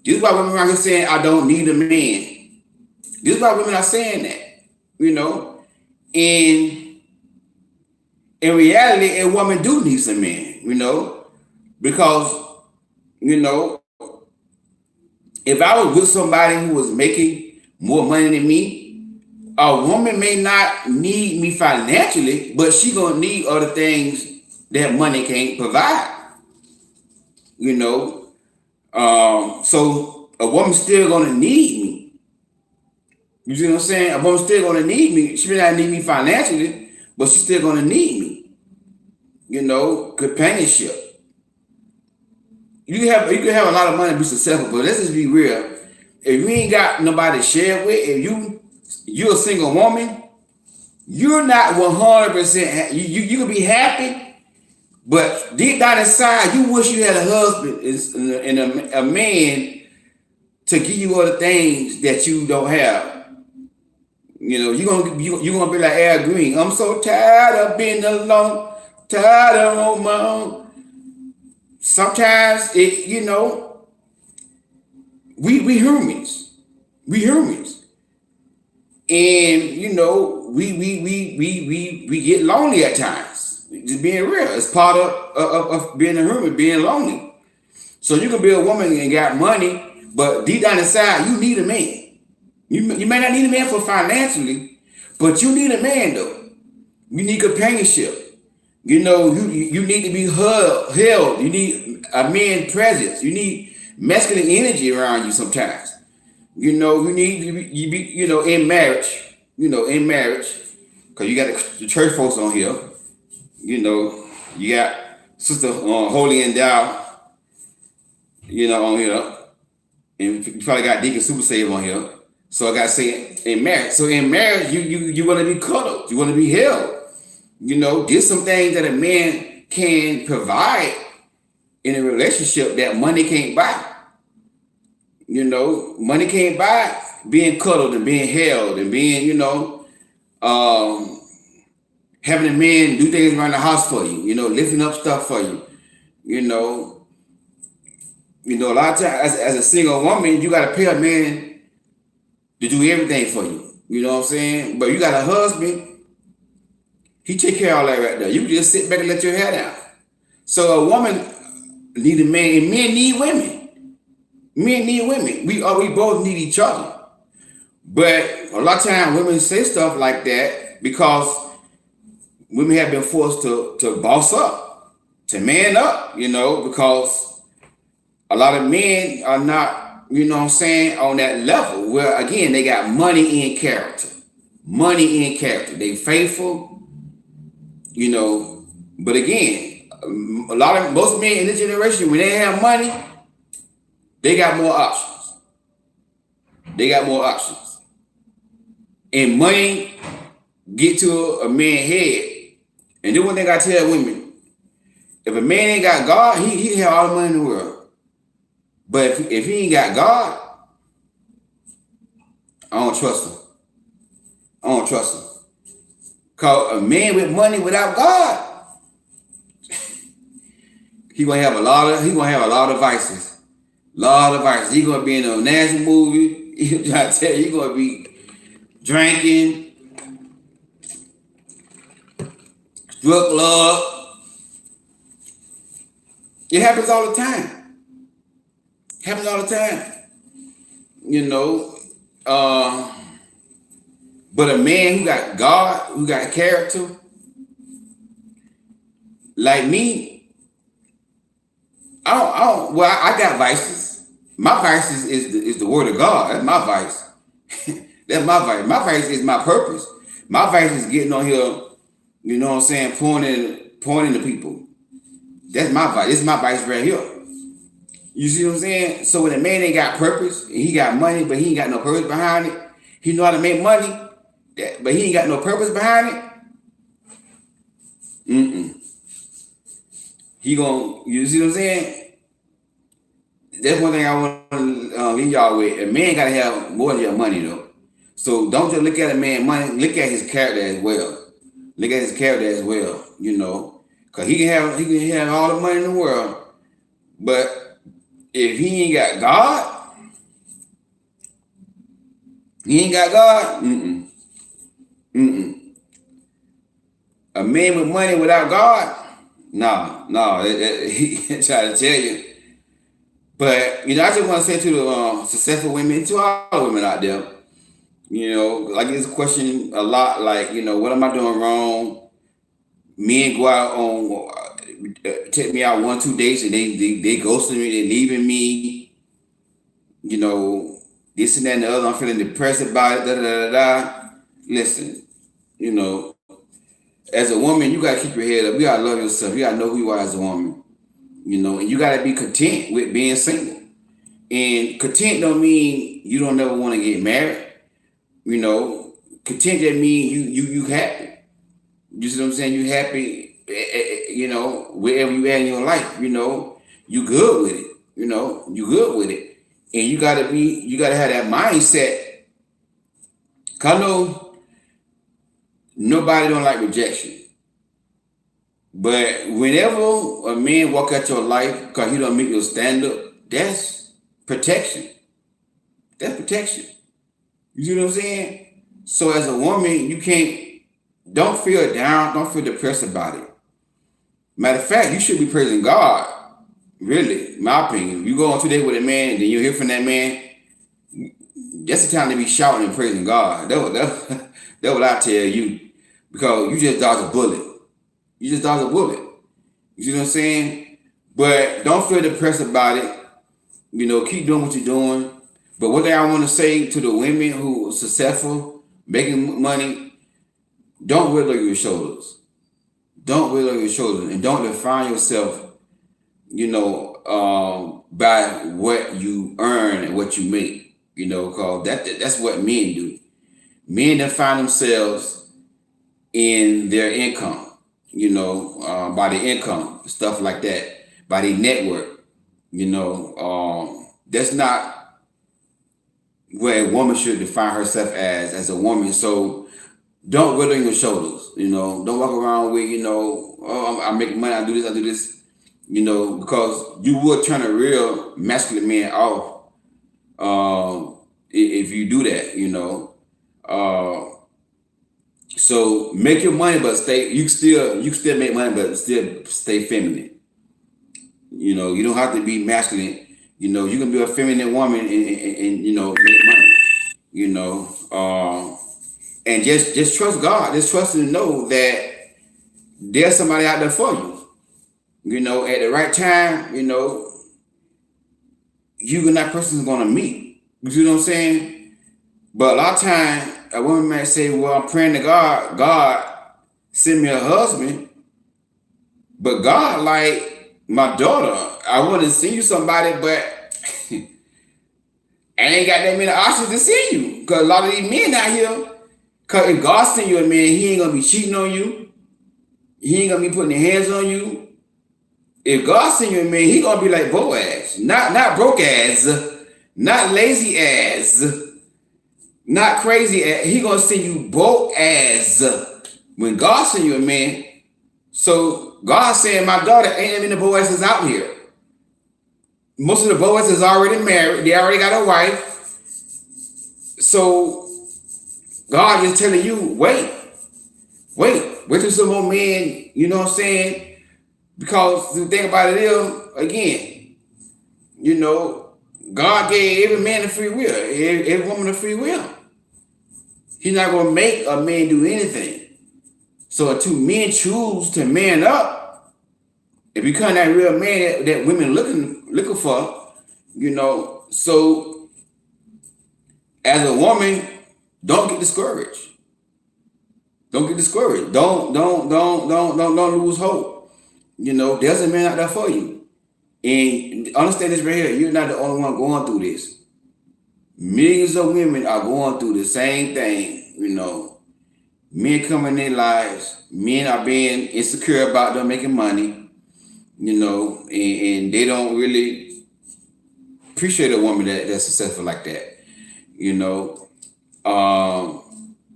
This is why women are saying, I don't need a man. This is why women are saying that, you know. And in reality, a woman do need some men, you know, because, you know, if I was with somebody who was making more money than me, a woman may not need me financially, but she gonna need other things that money can't provide, you know. So a woman's still gonna need me. You see what I'm saying? A woman's still gonna need me. She may not need me financially, but she's still gonna need me. You know, companionship. You can have a lot of money and be successful, but let's just be real. If you ain't got nobody to share with, if you're a single woman, you're not 100%. You can be happy, but deep down inside, you wish you had a husband and a man to give you other things that you don't have. You know, you're gonna be like Al Green. I'm so tired of being alone. Tired of on my own. Sometimes you know, we humans. We humans. And you know, we get lonely at times. Just being real. It's part of being a human, being lonely. So you can be a woman and got money, but deep down inside, you need a man. You may not need a man for financially, but you need a man though. You need companionship. You know, you need to be held. You need a man's presence. You need masculine energy around you sometimes. You know, you need to be, you know, in marriage, because you got the church folks on here. You know, you got Sister Holy Endow. on here, and you probably got Deacon Super Save on here. So I got to say, in marriage. So in marriage, you want to be cuddled. You want to be held. There's some things that a man can provide in a relationship that money can't buy. Money can't buy being cuddled and being held and being, um, having a man do things around the house for you, lifting up stuff for you, a lot of times as a single woman, you got to pay a man to do everything for you. You know what I'm saying? But you got a husband, he take care of all that right there. You just sit back and let your hair down. So a woman need a man, and men need women. Men need women. We both need each other. But a lot of times women say stuff like that because women have been forced to boss up, to man up, because a lot of men are not, on that level where, again, they got money and character. Money and character. They faithful, but again, most men in this generation, when they have money, they got more options. They got more options. And money get to a man's head. And then one thing I tell women, if a man ain't got God, he have all the money in the world. But if he ain't got God, I don't trust him. I don't trust him. Cause a man with money without God, he gonna have a lot of vices. Lot of vices. He gonna be in a national movie. I tell you, he gonna be drinking, drug club. It happens all the time. Happens all the time. But a man who got God, who got character, like me, I got vices. My vices is the word of God. That's my vice. That's my vice. My vice is my purpose. My vice is getting on here, pointing to people. That's my vice. This is my vice right here. You see what I'm saying? So when a man ain't got purpose, and he got money, but he ain't got no purpose behind it, he know how to make money, but he ain't got no purpose behind it, you see what I'm saying? That's one thing I want to leave y'all with. A man got to have more than your money, though. So don't just look at a man money, look at his character as well. Look at his character as well, because he can have all the money in the world, but if he ain't got God, A man with money without God, no, he try to tell you. But I just want to say to the successful women, to all the women out there, like this question a lot, like, what am I doing wrong? Men go out on take me out 1-2 dates and they ghosting me, they leaving me, this and that and the other. I'm feeling depressed about it. Da da da da. Listen, as a woman, you gotta keep your head up. You gotta love yourself. You gotta know who you are as a woman. And you gotta be content with being single. And content don't mean you don't never want to get married. Content that means you happy. You see what I'm saying? You happy, wherever you at in your life, you good with it. You good with it. And you gotta have that mindset. Cause I know nobody don't like rejection. But whenever a man walk out your life because he don't meet your standard, that's protection. That's protection. You see what I'm saying? So as a woman, don't feel down, don't feel depressed about it. Matter of fact, you should be praising God. Really, in my opinion. You go on 2 days with a man, and then you hear from that man, that's the time to be shouting and praising God. That's what I tell you. Because you just dodged a bullet. You just dodged a bullet. You see what I'm saying? But don't feel depressed about it. Keep doing what you're doing. But one thing I want to say to the women who are successful, making money, don't whittle your shoulders. Don't whittle your shoulders, and don't define yourself, by what you earn and what you make, cause that's what men do. Men that find themselves in their income, by the income, stuff like that, by the network, that's not where a woman should define herself as a woman. So don't wither your shoulders, don't walk around with, oh, I'm making money, I do this, because you will turn a real masculine man off if you do that, so make your money, but you can still make money, but still stay feminine. You don't have to be masculine. You can be a feminine woman and make money. And just trust God. Just trust and know that there's somebody out there for you. At the right time, you and that person is gonna meet. You see what I'm saying? But a lot of time, a woman might say, "Well, I'm praying to God. God, send me a husband." But God, like my daughter, I want to send you somebody, but I ain't got that many options to send you. Because a lot of these men out here, because if God send you a man, he ain't gonna be cheating on you. He ain't gonna be putting his hands on you. If God send you a man, he gonna be like Boaz, not broke ass, not lazy ass, not crazy ass. He gonna send you broke ass when God send you a man. So God saying, my daughter, ain't many Boazes out here. Most of the Boazes already married. They already got a wife. So God is telling you, wait till some more men, you know what I'm saying? Because the thing about it is, again, God gave every man a free will, every woman a free will. He's not going to make a man do anything. So until men choose to man up and become that real man that women looking for, so as a woman, don't get discouraged. Don't get discouraged. Don't lose hope. There's a man out there for you. And understand this right here. You're not the only one going through this. Millions of women are going through the same thing, Men come in their lives. Men are being insecure about them making money, and they don't really appreciate a woman that's successful like that.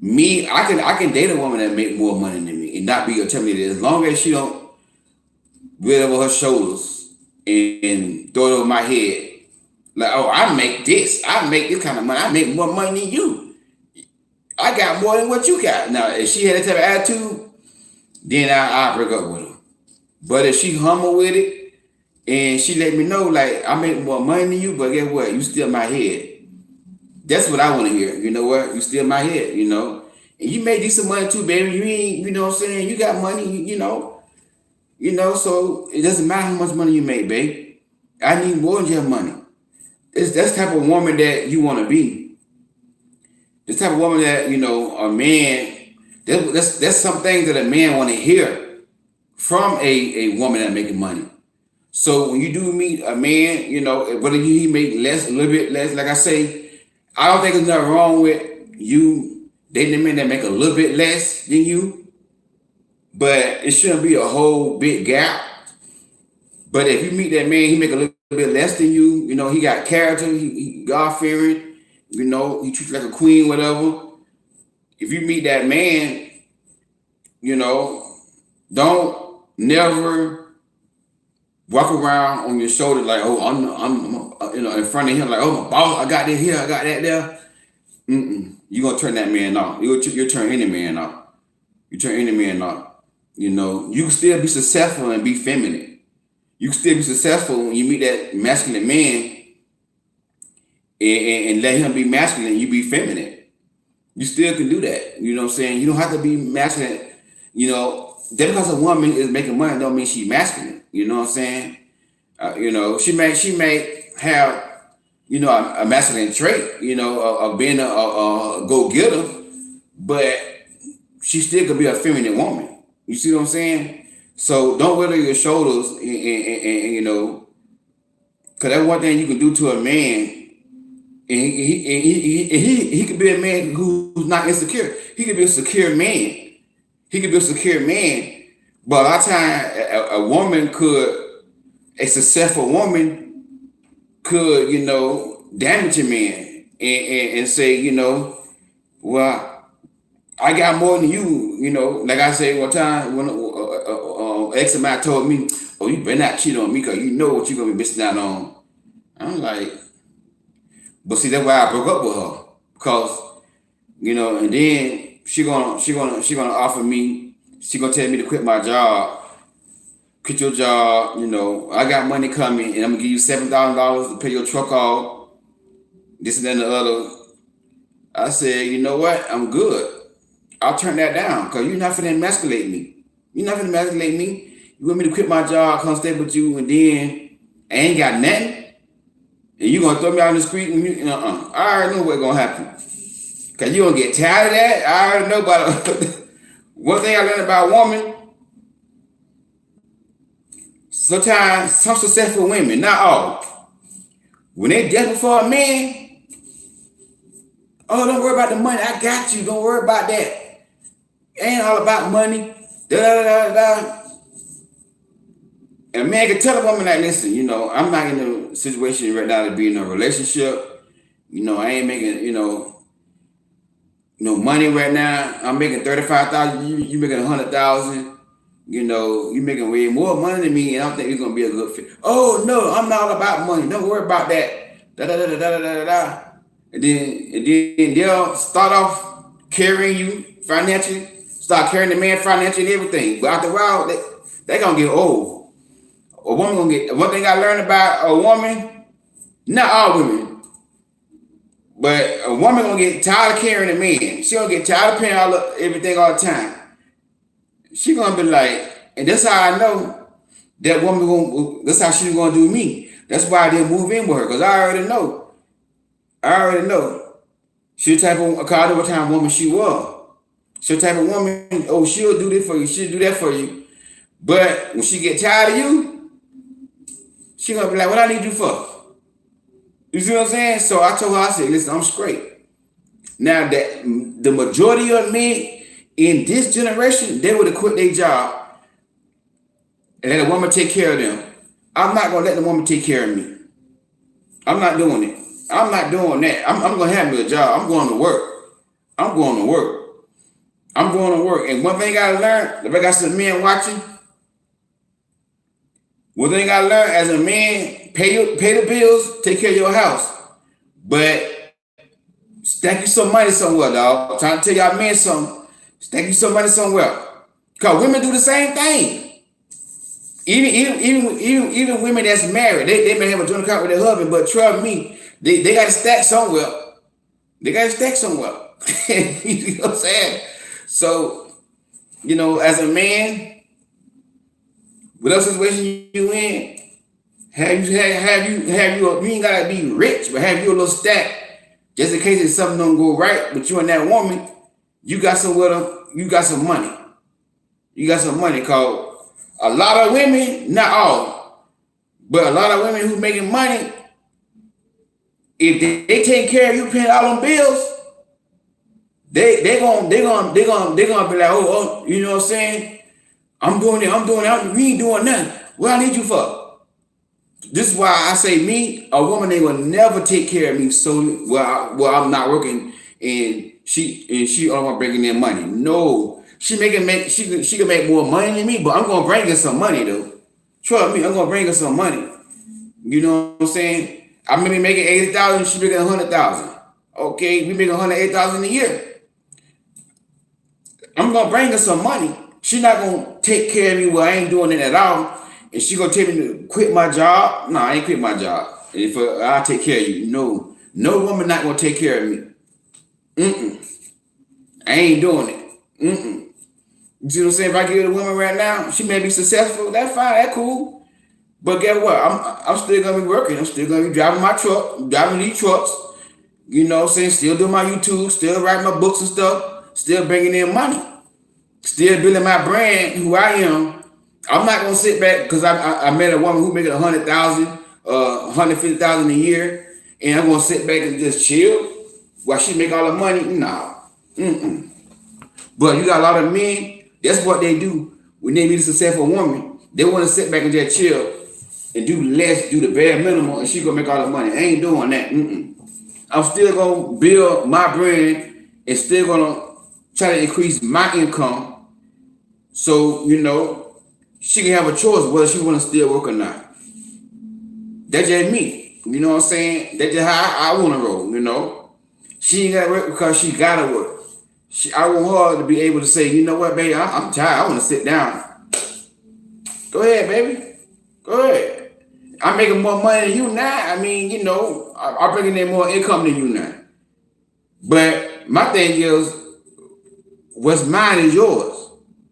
Me, I can date a woman that make more money than me and not be intimidated as long as she don't wear over her shoulders and throw it over my head. Like, oh, I make this kind of money. I make more money than you. I got more than what you got. Now, if she had that type of attitude, then I'll break up with her. But if she humble with it and she let me know, like, I make more money than you, but guess what? You still my head. That's what I want to hear. You know what? You still my head, And you make decent money too, baby. You ain't, you know what I'm saying? You got money, so it doesn't matter how much money you make, babe. I need more than your money. That's the type of woman that you want to be. The type of woman that, a man, that's some things that a man want to hear from a woman that making money. So when you do meet a man, whether he make a little bit less, like I say, I don't think there's nothing wrong with you dating a man that make a little bit less than you, but it shouldn't be a whole big gap. But if you meet that man, he make a little bit less than you, he got character, he God-fearing, he treats you like a queen, whatever. If you meet that man, don't never walk around on your shoulder like, oh, I'm in front of him like, oh, my boss, I got this here, I got that there. You're gonna turn that man off. You'll turn any man off. You turn any man off. You can still be successful and be feminine. You can still be successful when you meet that masculine man and let him be masculine, you be feminine. You still can do that. You know what I'm saying? You don't have to be masculine. Just because a woman is making money don't mean she's masculine. You know what I'm saying? She may have, a masculine trait, of being a go-getter, but she still could be a feminine woman. You see what I'm saying? So don't wear your shoulders, and you know, because that's one thing you can do to a man. And he could be a man who's not insecure. He could be a secure man. He could be a secure man. But a lot of times, a woman could, a successful woman could, you know, damage a man and say, you know, well, I got more than you, you know. Like I said one time, when ex of mine told me, "Oh, you better not cheat on me because you know what you're gonna be missing out on." I'm like, but see, that's why I broke up with her because, you know, and then she gonna offer me, she gonna tell me to quit my job, quit your job. You know, I got money coming, and I'm gonna give you $7,000 to pay your truck off, this and then the other. I said, you know what? I'm good. I'll turn that down because you're not finna emasculate me. You're not finna emasculate me. You want me to quit my job, come stay with you, and then I ain't got nothing? And you gonna throw me out in the street? And you, I already know what's gonna happen. Because you gonna get tired of that? I already know about it. One thing I learned about women, sometimes some successful women, not all, when they desperate for a man, oh, don't worry about the money. I got you. Don't worry about that. It ain't all about money. Da da da da. And a man can tell a woman like, listen, you know, I'm not in a situation right now to be in a relationship. You know, I ain't making, you know, no money right now. I'm making 35,000. You making 100,000. You know, you making way more money than me, and I don't think you're gonna be a good fit. Oh no, I'm not all about money. Don't worry about that. Da da da da da da da. And then they'll start off carrying you financially, start carrying the man financially and everything. But after a while, they gonna get old. A woman gonna get. One thing I learned about a woman, not all women, but a woman gonna get tired of carrying a man. She gonna get tired of paying everything all the time. She gonna be like, and that's how I know that woman gonna. That's how she's gonna do me. That's why I didn't move in with her, because I already know. She the type of, I know what type of woman she was. She the type of woman, oh, she'll do this for you, she'll do that for you. But when she get tired of you, she gonna be like, what I need you for? You see what I'm saying? So I told her, I said, listen, I'm straight. Now that the majority of men in this generation, they would have quit their job and let a woman take care of them. I'm not gonna let the woman take care of me. I'm not doing it. I'm not doing that. I'm going to have me a job. I'm going to work. I'm going to work. And one thing I learned, if I got some men watching, one thing I learned as a man, pay the bills, take care of your house. But stack you some money somewhere, dog. I'm trying to tell y'all men something. Stack you some money somewhere. Because women do the same thing. Even women that's married, they may have a joint account with their husband, but trust me, they got to stack somewhere. You know what I'm saying? So, you know, as a man, whatever situation you in, have you ain't gotta be rich, but have you a little stack just in case if something don't go right with you and that woman, you got some money. You got some money, cause a lot of women, not all, but a lot of women who making money, if they take care of you paying all them bills, they gonna be like, oh, you know what I'm saying? I'm doing it. We ain't doing nothing. What I need you for? This is why I say me, a woman, they will never take care of me. So I'm not working, and she only bringing in money. No, she can make more money than me, but I'm gonna bring her some money though. Trust me, I'm gonna bring her some money. You know what I'm saying? I may be making 80,000, she making 100,000. Okay, we make 108,000 a year. I'm gonna bring her some money. She's not gonna take care of me where I ain't doing it at all. And she gonna tell me to quit my job. No, I ain't quit my job. And if I'll take care of you. No woman not gonna take care of me. I ain't doing it. You see what I'm saying? If I get a woman right now, she may be successful. That's fine. That's cool. But guess what? I'm still gonna be working. I'm still gonna be driving my truck, driving these trucks. You know what I'm saying? Still doing my YouTube, still writing my books and stuff, still bringing in money, still building my brand, who I am. I'm not gonna sit back because I met a woman who making 100,000, 150,000 a year, and I'm gonna sit back and just chill while she make all the money. No, but you got a lot of men. That's what they do when they meet a successful woman. They want to sit back and just chill and do less, do the bare minimum, and she gonna make all the money. I ain't doing that. I'm still gonna build my brand and still gonna try to increase my income. So, she can have a choice whether she want to still work or not. That's just me. You know what I'm saying? That's just how I want to roll, She ain't got to work because she got to work. I want her to be able to say, you know what, baby, I'm tired. I want to sit down. Go ahead, baby. Go ahead. I'm making more money than you now. I mean, I'm bringing in more income than you now. But my thing is, what's mine is yours.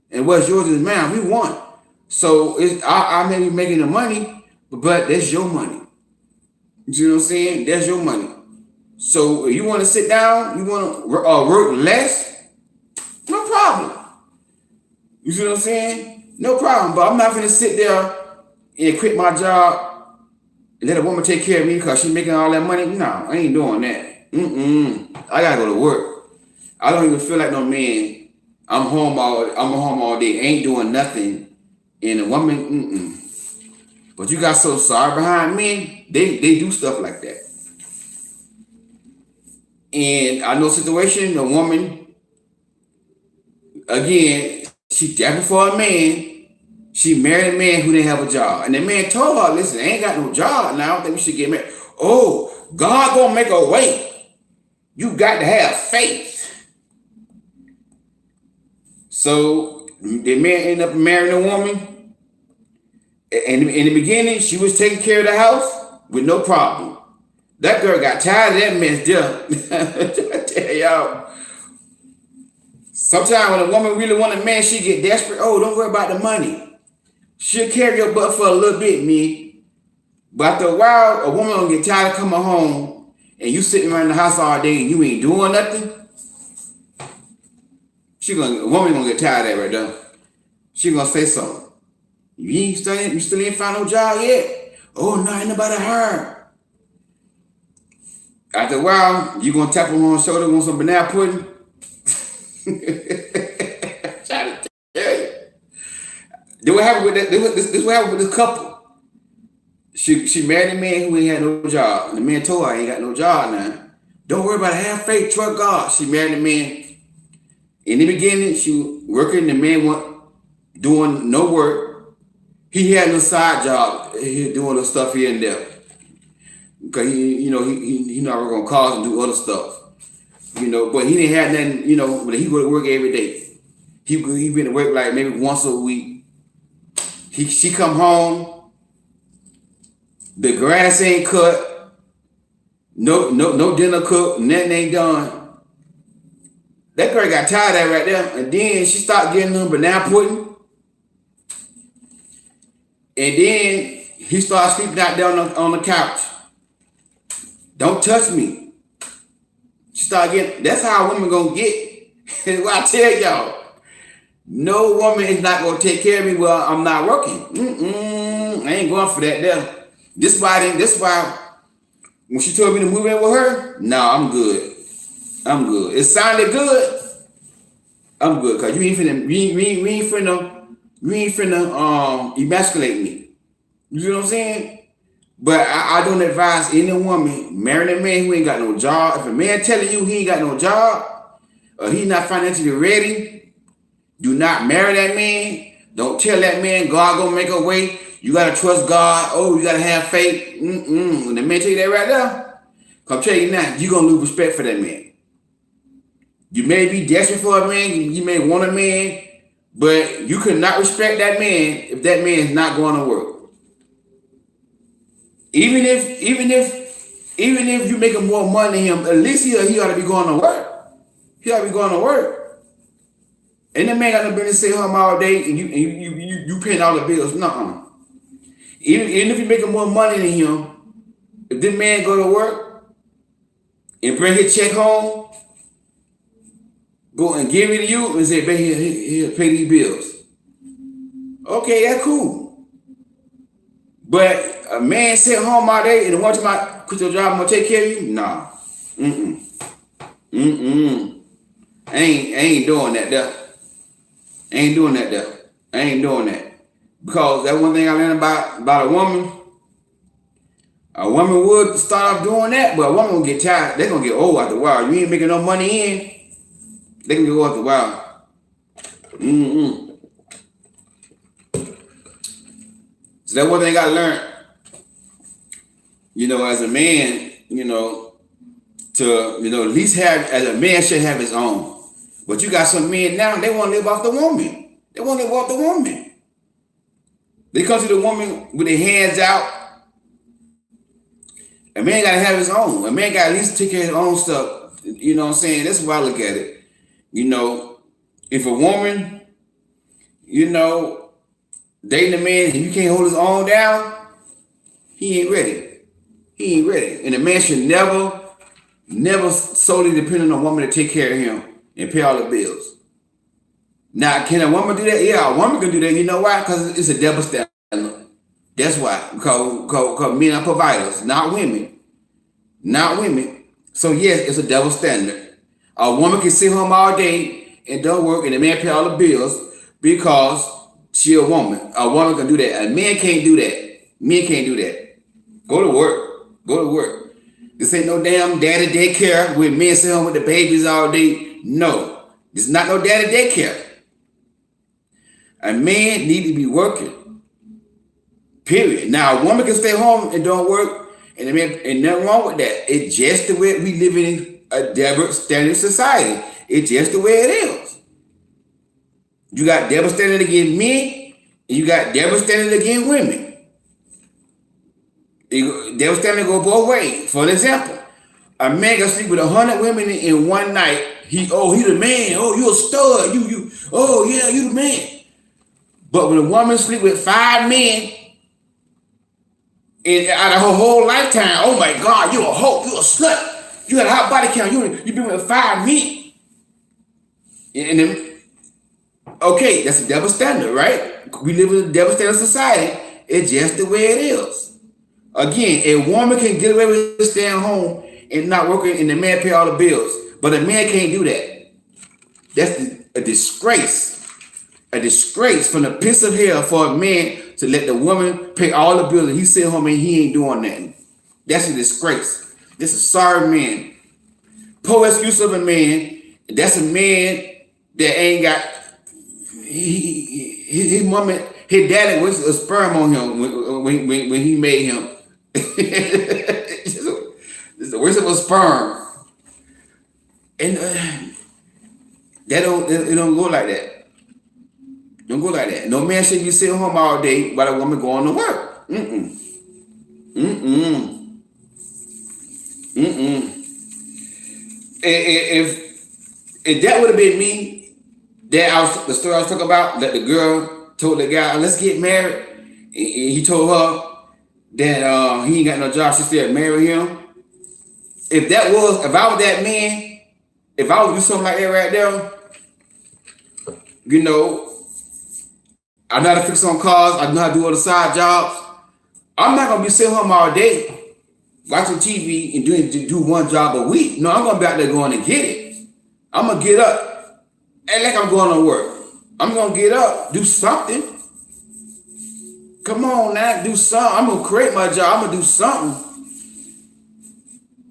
And what's yours is mine. We won. So I may be making the money, but that's your money. You see what I'm saying? That's your money. So if you want to sit down, you want to work less, no problem. You see what I'm saying? No problem. But I'm not going to sit there and quit my job and let a woman take care of me because she's making all that money. No, I ain't doing that. I got to go to work. I don't even feel like no man. I'm home all day, ain't doing nothing, and a woman, But you got so sorry behind men, they do stuff like that. And I know a situation, a woman, again, she definitely for a man, she married a man who didn't have a job. And the man told her, listen, I ain't got no job now, I don't think we should get married. Oh, God gonna make a way. You got to have faith. So the man ended up marrying a woman. And in the beginning, she was taking care of the house with no problem. That girl got tired of that mess there. I tell y'all. Sometimes when a woman really want a man, she get desperate. Oh, don't worry about the money. She'll carry your butt for a little bit, me. But after a while, a woman gonna get tired of coming home and you sitting around the house all day and you ain't doing nothing. A woman gonna get tired of that right there. She gonna say something. You still ain't found no job yet? Oh, no, ain't nobody hired. After a while, you gonna tap her on the shoulder, want some banana pudding? Trying to tell you. This what happened with that. This what happened with this couple. She married a man who ain't had no job. And the man told her, I ain't got no job now. Don't worry about it. Have faith, trust God. She married a man. In the beginning, she was working. The man wasn't doing no work. He had a side job. He doing the stuff here and there. Because he not working on cars and do other stuff. But he didn't have nothing, but he go to work every day. He been to work like maybe once a week. She come home, the grass ain't cut, no dinner cooked, nothing ain't done. That girl got tired of that right there. And then she started getting them banana pudding. And then he started sleeping out there on the couch. Don't touch me. She started getting, that's how a woman gonna get. That's what I tell y'all. No woman is not gonna take care of me while I'm not working. I ain't going for that there. This why when she told me to move in with her, no, I'm good. It sounded good. I'm good, cause you ain't finna emasculate me. You know what I'm saying? But I don't advise any woman marrying a man who ain't got no job. If a man telling you he ain't got no job or he's not financially ready, do not marry that man. Don't tell that man God gonna make a way. You gotta trust God. Oh, you gotta have faith. When the man tell you that right there, I'm telling you now, you gonna lose respect for that man. You may be desperate for a man, you may want a man, but you could not respect that man if that man is not going to work. Even if you making more money than him, at least he ought to be going to work. He ought to be going to work. And that man got no business to stay home all day and you paying all the bills. Nuh-uh. Even if you making more money than him, if this man go to work and bring his check home, go and give it to you and say, baby, he'll pay these bills. Okay, that's cool. But a man sit home all day and the one time I quit your job, I'm gonna take care of you? Nah. Mm-mm. Mm-mm. I ain't doing that there. Ain't doing that there. I ain't doing that. Because that one thing I learned about a woman. A woman would start off doing that, but a woman will get tired. They're gonna get old after a while. You ain't making no money in, they can get old after a while. Mm-mm. So that one thing I learned, as a man, to at least have, as a man should have his own. But you got some men now, they want to live off the woman. They want to live off the woman. They come to the woman with their hands out. A man gotta have his own. A man gotta at least take care of his own stuff. You know what I'm saying? That's why I look at it. If a woman, dating a man and you can't hold his own down, he ain't ready. He ain't ready. And a man should never solely depend on a woman to take care of him and pay all the bills. Now, can a woman do that? Yeah, a woman can do that. You know why? Because it's a double standard. That's why. Because men are providers, not women. Not women. So yes, it's a double standard. A woman can sit home all day and don't work, and the man pay all the bills because she a woman. A woman can do that. A man can't do that. Men can't do that. Go to work. Go to work. This ain't no damn daddy daycare where men sit home with the babies all day. No. It's not no daddy daycare. A man need to be working. Period. Now a woman can stay home and don't work, and nothing wrong with that. It's just the way we live in a double standard society. It's just the way it is. You got double standard against men, and you got double standard against women. Double standard go both ways. For example, a man can sleep with 100 women in one night. He the man. Oh, you a stud. You. Oh yeah, you the man. But when a woman sleep with 5 men, and out of her whole lifetime, oh my God, you a hoe, you a slut. You got a hot body count. You been with 5 men. And then, okay, that's a double standard, right? We live in a double standard society. It's just the way it is. Again, a woman can get away with staying home and not working, and the man pay all the bills. But a man can't do that. That's a disgrace. A disgrace from the pits of hell for a man to let the woman pay all the bills and he sit home and he ain't doing nothing. That's a disgrace. This is a sorry man. Poor excuse of a man. That's a man that ain't got his mama, his daddy was a sperm on him when he made him. It's the worst of a sperm. And it don't go like that. Don't go like that. No man should be sitting home all day while a woman going to work. Mm-mm. Mm-mm. Mm-mm. If that would have been me, the story I was talking about, that the girl told the guy, let's get married. And he told her that he ain't got no job. She said, marry him. If I was that man, if I would do something like that right there, I know how to fix on cars. I know how to do other side jobs. I'm not gonna be sitting home all day watching TV and do one job a week. No, I'm gonna be out there going to get it. I'm gonna get up, and like I'm going to work. I'm gonna get up, do something. Come on now, do something. I'm gonna create my job. I'm gonna do something.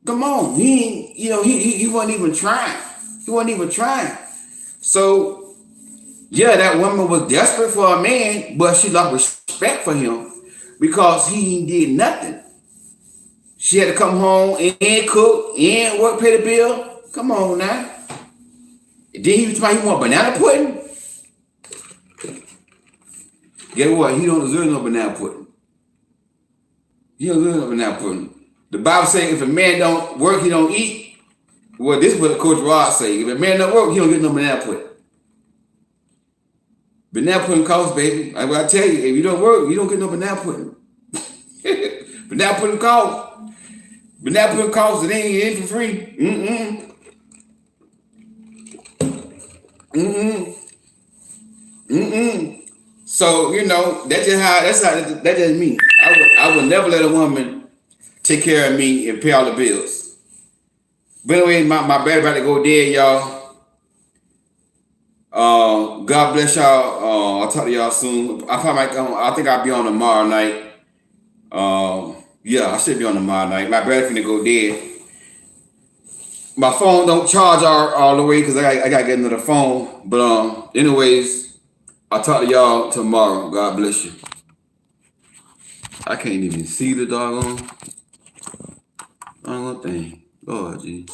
Come on, he wasn't even trying. He wasn't even trying. So. Yeah, that woman was desperate for a man, but she lost respect for him because he did nothing. She had to come home and cook and work, pay the bill. Come on now. And then he was talking about he want banana pudding. Guess what? He don't deserve no banana pudding. He don't deserve no banana pudding. The Bible says if a man don't work, he don't eat. Well, this is what Coach Rod say. If a man don't work, he don't get no banana pudding. Banana pudding costs, baby. Like what I tell you, if you don't work, you don't get no banana pudding. Banana pudding costs. Banana pudding costs, it ain't for free. Mm-mm. Mm-mm. Mm-mm. So that's just me. I would never let a woman take care of me and pay all the bills. But anyway, my bad about to go dead, y'all. God bless y'all. I'll talk to y'all soon. I think I'll be on tomorrow night. Yeah, I should be on tomorrow night. My battery finna go dead. My phone don't charge all the way because I gotta get another phone. But anyways, I'll talk to y'all tomorrow. God bless you. I can't even see the doggone thing. Lord, gee.